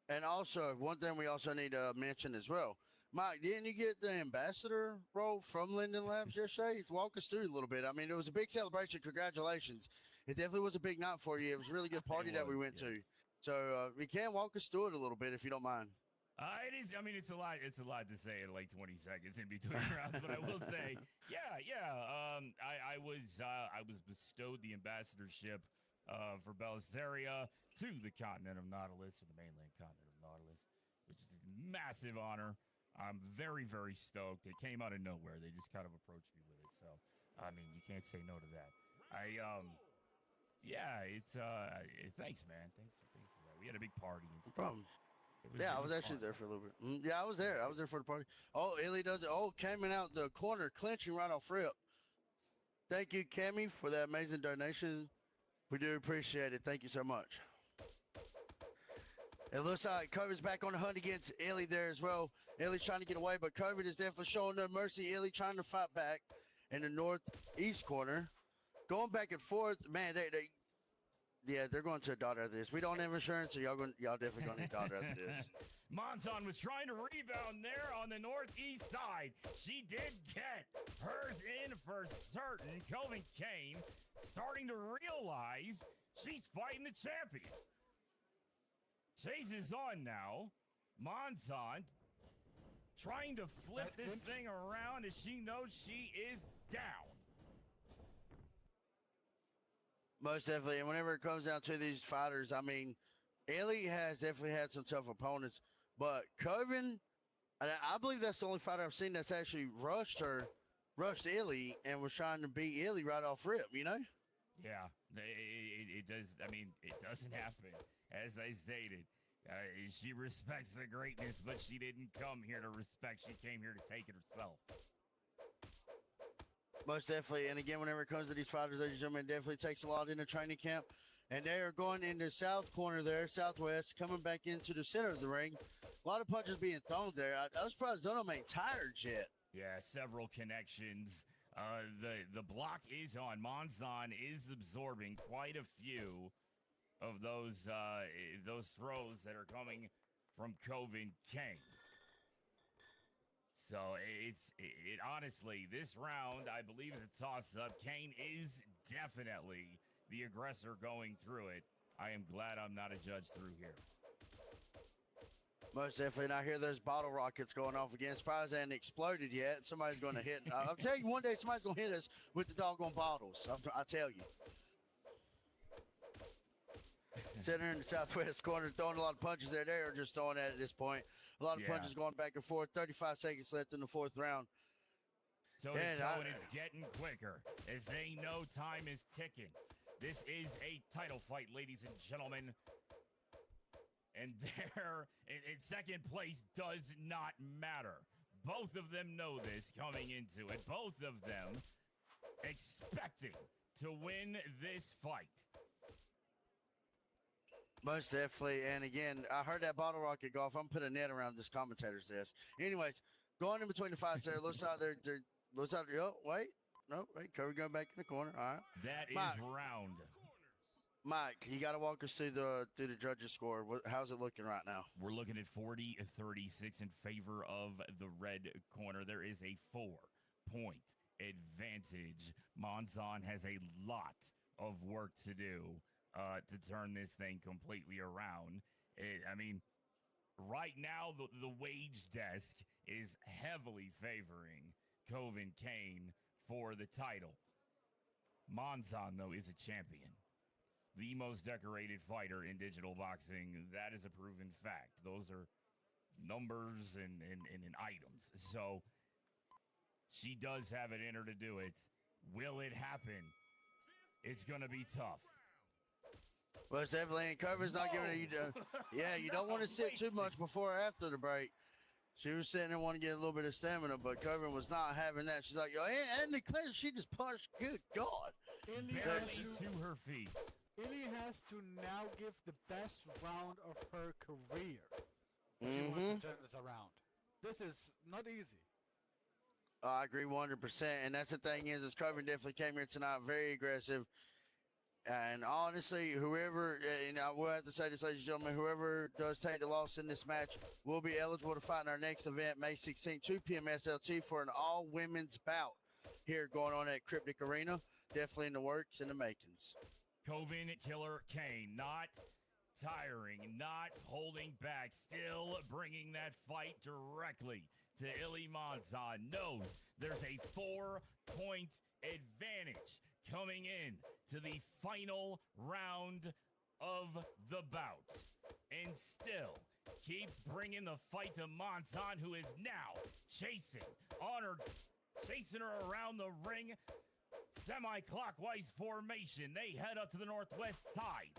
And also, one thing we also need to mention as well. Mike, didn't you get the ambassador role from Linden Labs yesterday? Walk us through a little bit. I mean, it was a big celebration. Congratulations. It definitely was a big night for you. It was a really good party that we went to. So we can walk us through it a little bit if you don't mind. It is. I mean, it's a lot to say in like 20 seconds in between rounds, but I will say, I was bestowed the ambassadorship for Belisaria to the continent of Nautilus, or the mainland continent of Nautilus, which is a massive honor. I'm very, very stoked. It came out of nowhere. They just kind of approached me with it. So, I mean, you can't say no to that. Thanks, man. Thanks for that. We had a big party and stuff. No problem. I was actually there for a little bit. Yeah, I was there. I was there for the party. Oh, Ily does it. Oh, coming out the corner, clinching right off rip. Thank you, Cammy, for that amazing donation. We do appreciate it. Thank you so much. It looks like Koven's back on the hunt against Ily there as well. Ily's trying to get away, but Koven is definitely showing no mercy. Ily trying to fight back in the northeast corner. Going back and forth. Man, they're going to a daughter after this. We don't have insurance, so y'all definitely going to need a daughter after this. Monzon was trying to rebound there on the northeast side. She did get hers in for certain. Koven Caine starting to realize she's fighting the champion. Chase is on now. Monzon trying to flip this thing around as she knows she is down. Most definitely. And whenever it comes down to these fighters, I mean, Ily has definitely had some tough opponents. But Koven, I believe that's the only fighter I've seen that's actually rushed Ily and was trying to beat Ily right off rip, you know? Yeah, it does. I mean, it doesn't happen. As I stated, she respects the greatness, but she didn't come here to respect. She came here to take it herself. Most definitely. And again, whenever it comes to these fighters, ladies and gentlemen, it definitely takes a lot in the training camp. And they are going in the south corner there, southwest, coming back into the center of the ring. A lot of punches being thrown there. I was surprised Zono ain't tired yet. Yeah, several connections. The block is on. Monzon is absorbing quite a few of those throws that are coming from Koven Caine. So it honestly, this round, I believe, is a toss-up. Caine is definitely the aggressor going through it. I am glad I'm not a judge through here. Most definitely. And I hear those bottle rockets going off again. Surprised they hadn't exploded yet. Somebody's going to hit. I'll tell you, one day somebody's going to hit us with the doggone bottles. I tell you. Sitting in the southwest corner, throwing a lot of punches there. They are just throwing at this point. A lot of punches going back and forth. 35 seconds left in the fourth round. So it's getting quicker as they know time is ticking. This is a title fight, ladies and gentlemen. And there, in second place does not matter. Both of them know this coming into it. Both of them expecting to win this fight. Most definitely. And again, I heard that bottle rocket go off. I'm putting a net around this commentator's desk. Anyways, going in between the fights there. Looks like wait. No, wait. Curry going back in the corner. All right. That is round. Mike, you got to walk us through the judges' score. How's it looking right now? We're looking at 40-36 in favor of the red corner. There is a 4-point advantage. Monzon has a lot of work to do to turn this thing completely around. Right now, the wage desk is heavily favoring Koven Caine for the title. Monzon, though, is a champion. The most decorated fighter in digital boxing. That is a proven fact. Those are numbers and items. So she does have it in her to do it. Will it happen? It's going to be tough. Well, it's definitely, and Koven's not giving it. You don't want to sit too much before or after the break. She was sitting there wanting to get a little bit of stamina, but Koven was not having that. She's like, yo, and the clear, she just punched. Good God. Barely to her feet. Ily has to now give the best round of her career if she wants to turn this around. This is not easy. I agree 100%. And that's the thing is Koven definitely came here tonight very aggressive. And honestly, whoever, and I will have to say this, ladies and gentlemen, whoever does take the loss in this match will be eligible to fight in our next event, May 16th, 2 p.m. SLT, for an all-women's bout here going on at Cryptic Arena. Definitely in the works and the makings. Koven Killer Caine, not tiring, not holding back, still bringing that fight directly to Ily Monzon. Knows there's a 4-point advantage coming in to the final round of the bout, and still keeps bringing the fight to Monzon, who is now chasing her around the ring, semi-clockwise formation. They head up to the northwest side.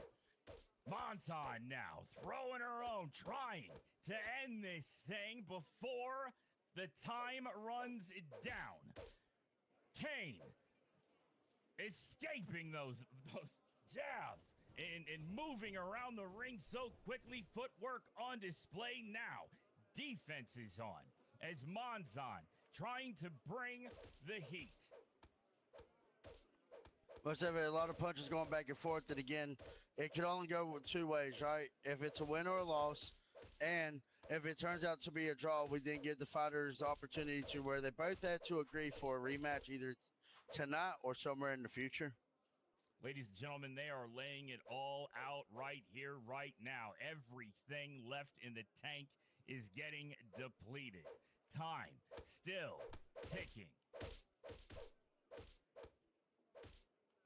Monzon now throwing her own, trying to end this thing before the time runs down. Caine escaping those jabs and moving around the ring so quickly. Footwork on display now. Defense is on as Monzon trying to bring the heat. Most of it, a lot of punches going back and forth. And again, it can only go two ways, right? If it's a win or a loss, and if it turns out to be a draw, we then give the fighters the opportunity to where they both had to agree for a rematch either tonight or somewhere in the future. Ladies and gentlemen, they are laying it all out right here, right now. Everything left in the tank is getting depleted. Time still ticking.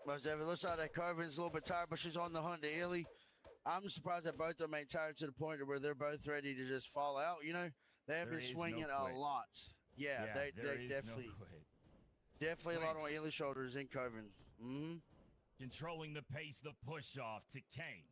Most of it looks like that Koven's a little bit tired, but she's on the hunt to Ily. I'm surprised that both of them ain't tired to the point where they're both ready to just fall out. You know, they have been swinging a lot. Yeah, they definitely. Definitely a lot on Ily's shoulders in Koven. Controlling the pace, the push-off to Caine.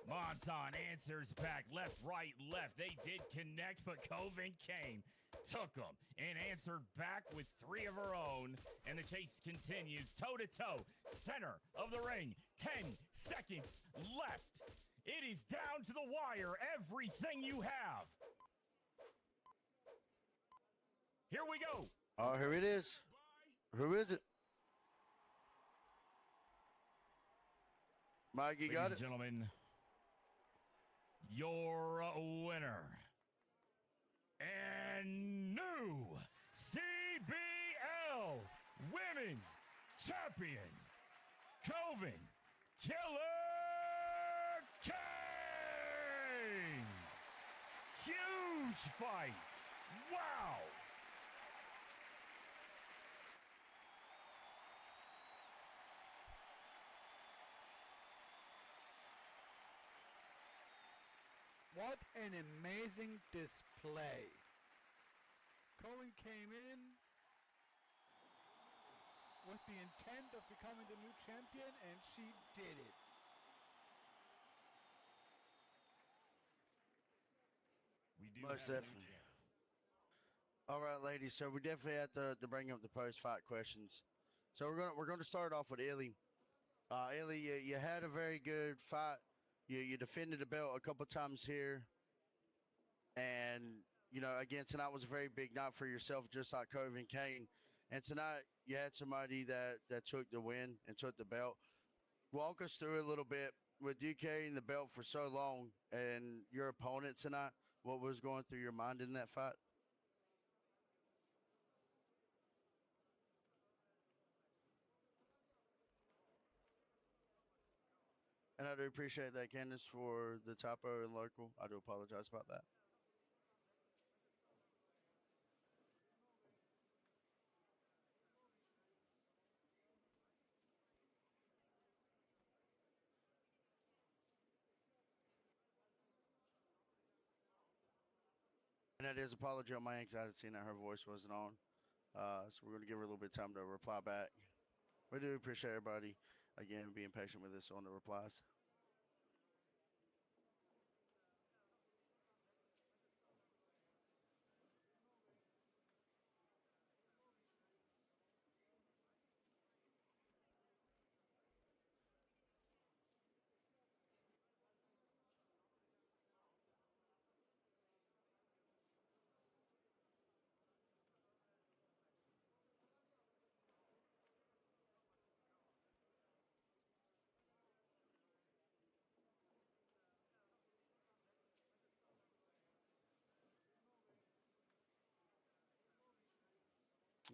Monzon answers back, left, right, left. They did connect, but Koven Caine took them and answered back with 3 of her own. And the chase continues toe-to-toe, center of the ring. 10 seconds left. It is down to the wire, everything you have. Here we go. Oh, here it is. Who is it? Mike, you got it? Ladies and gentlemen, your winner and new CBL Women's Champion, Koven Killer Caine. Huge fight. Wow. What an amazing display. Koven came in with the intent of becoming the new champion, and she did it. We do Most have a new definitely. champion. All right, ladies. So we definitely have to bring up the post-fight questions. So we're gonna start off with Ily. Ily, you had a very good fight. You defended the belt a couple times here, and you know, again, tonight was a very big night for yourself, just like Koven Caine. And tonight you had somebody that took the win and took the belt. Walk us through a little bit with you carrying the belt for so long and your opponent tonight. What was going through your mind in that fight? And I do appreciate that, Candace, for the typo and local. I do apologize about that. And that is apology on my end because I had seen that her voice wasn't on. So we're going to give her a little bit of time to reply back. We do appreciate everybody, again, being patient with us on the replies.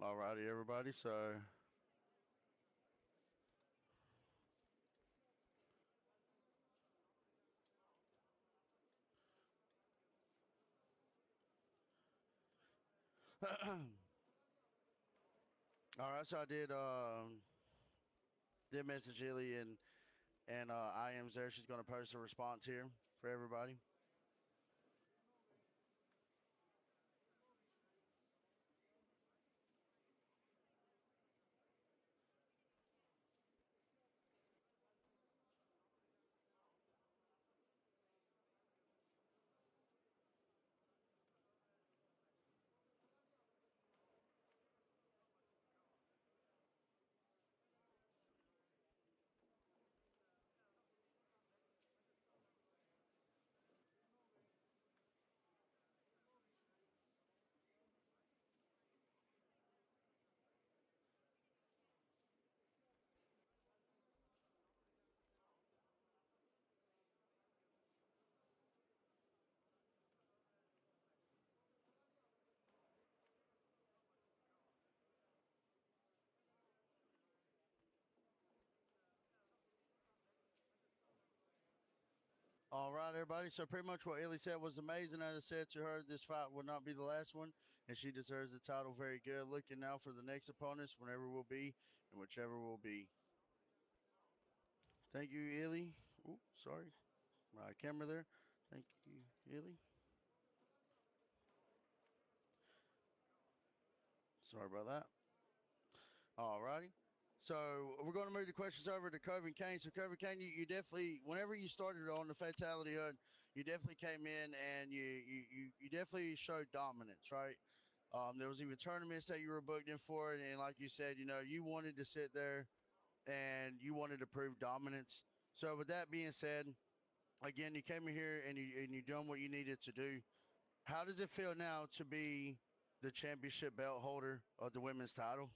All righty, everybody. So all right, so I did message Ily and I am's there. She's going to post a response here for everybody. All right, everybody. So pretty much what Ily said was amazing. As I said to her, this fight will not be the last one, and she deserves the title very good. Looking now for the next opponents, whenever will be, and whichever will be. Thank you, Ily. Ooh, sorry, my camera there. Thank you, Ily. Sorry about that. All righty. So we're going to move the questions over to Koven Caine. So Koven Caine, you definitely, whenever you started on the Fightality HUD, you definitely came in and you definitely showed dominance, right? There was even tournaments that you were booked in for, and like you said, you wanted to sit there and you wanted to prove dominance. So with that being said, again, you came in here and you done what you needed to do. How does it feel now to be the championship belt holder of the women's title?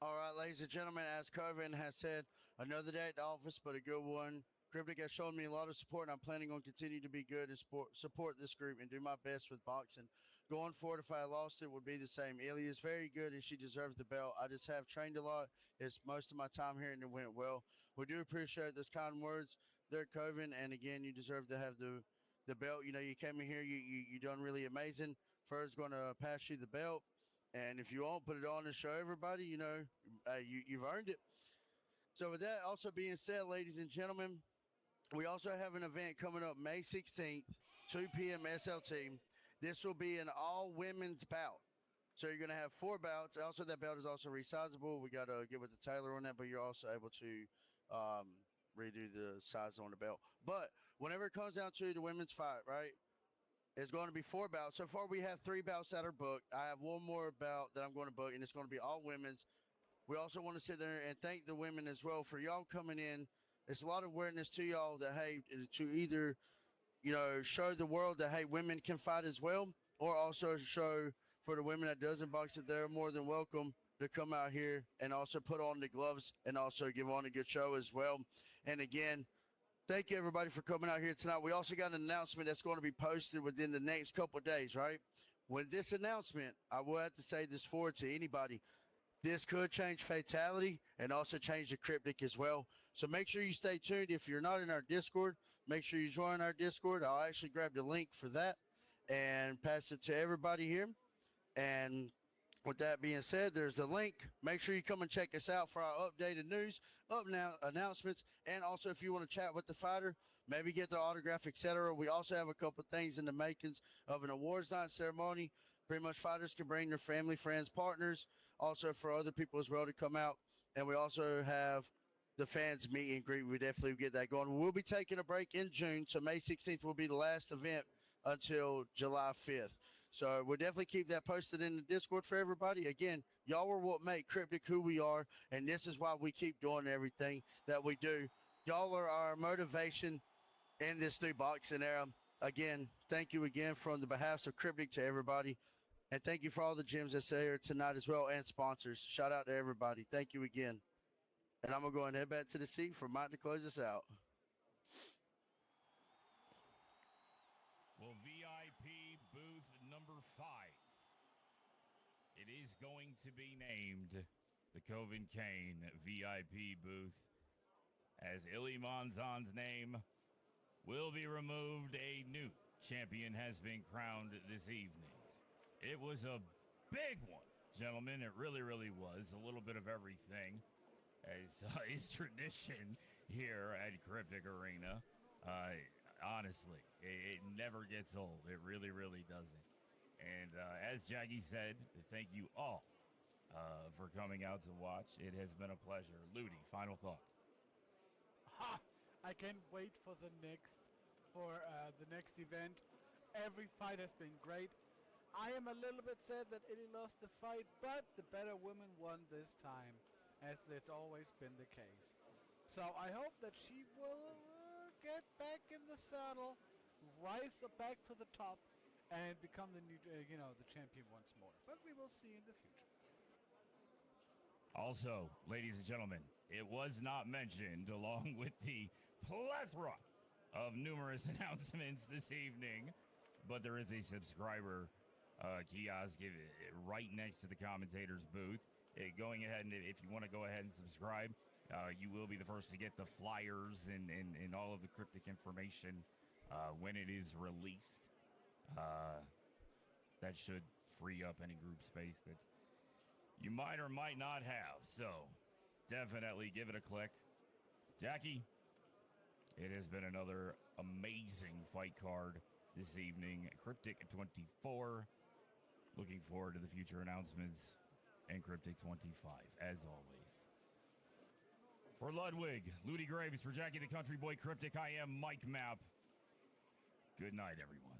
All right, ladies and gentlemen, as Koven has said, another day at the office, but a good one. Cryptic has shown me a lot of support, and I'm planning on continuing to be good and support this group and do my best with boxing. Going forward, if I lost, it would be the same. Ily is very good, and she deserves the belt. I just have trained a lot. It's most of my time here, and it went well. We do appreciate those kind words there, Koven, and again, you deserve to have the belt. You came in here, you done really amazing. Fur's going to pass you the belt. And if you won't put it on and show everybody, you've earned it. So with that also being said, ladies and gentlemen, we also have an event coming up May 16th, 2 p.m. SLT. This will be an all women's bout. So you're going to have 4 bouts. Also, that belt is also resizable. We got to get with the tailor on that, but you're also able to redo the size on the belt. But whenever it comes down to the women's fight, right, it's going to be 4 bouts. So far, we have 3 bouts that are booked. I have 1 more bout that I'm going to book, and it's going to be all women's. We also want to sit there and thank the women as well for y'all coming in. It's a lot of awareness to y'all that, hey, to either, show the world that, hey, women can fight as well, or also show for the women that doesn't box that they're more than welcome to come out here and also put on the gloves and also give on a good show as well. And again, thank you everybody for coming out here tonight. We also got an announcement that's going to be posted within the next couple of days, right? With this announcement, I will have to say this forward to anybody. This could change Fightality and also change the Cryptic as well. So make sure you stay tuned. If you're not in our Discord, make sure you join our Discord. I'll actually grab the link for that and pass it to everybody here. And with that being said, there's the link. Make sure you come and check us out for our updated news, announcements, and also if you want to chat with the fighter, maybe get the autograph, etc. We also have a couple things in the makings of an awards night ceremony. Pretty much fighters can bring their family, friends, partners, also for other people as well to come out. And we also have the fans meet and greet. We definitely get that going. We'll be taking a break in June, so May 16th will be the last event until July 5th. So we'll definitely keep that posted in the Discord for everybody. Again, y'all are what make Cryptic who we are, and this is why we keep doing everything that we do. Y'all are our motivation in this new boxing era. Again, thank you again from the behalf of Cryptic to everybody. And thank you for all the gyms that's here tonight as well and sponsors. Shout out to everybody. Thank you again. And I'm going to go and head back to the seat for Mike to close us out. Well, VIP booth number 5. It is going to be named the Koven Caine VIP booth, as Ily Monzon's name will be removed. A new champion has been crowned this evening. It was a big one, gentlemen. It really, really was. A little bit of everything, as is tradition here at Cryptic Arena. Honestly, it never gets old. It really, really doesn't. And as Jackie said, thank you all for coming out to watch. It has been a pleasure. Ludi, final thoughts. Ha! I can't wait for the next event. Every fight has been great. I am a little bit sad that Ily lost the fight, but the better woman won this time, as it's always been the case. So I hope that she will get back in the saddle, rise back to the top, and become the new, the champion once more. But we will see in the future. Also, ladies and gentlemen, it was not mentioned, along with the plethora of numerous announcements this evening, but there is a subscriber kiosk right next to the commentator's booth. Going ahead, and if you want to go ahead and subscribe, you will be the first to get the flyers and all of the Cryptic information when it is released. That should free up any group space that you might or might not have. So definitely give it a click. Jackie, it has been another amazing fight card this evening. Cryptic 24. Looking forward to the future announcements and Cryptic 25, as always. For Ludwig, Ludi Graves, for Jackie the Country Boy Cryptic, I am Mike Mapp. Good night, everyone.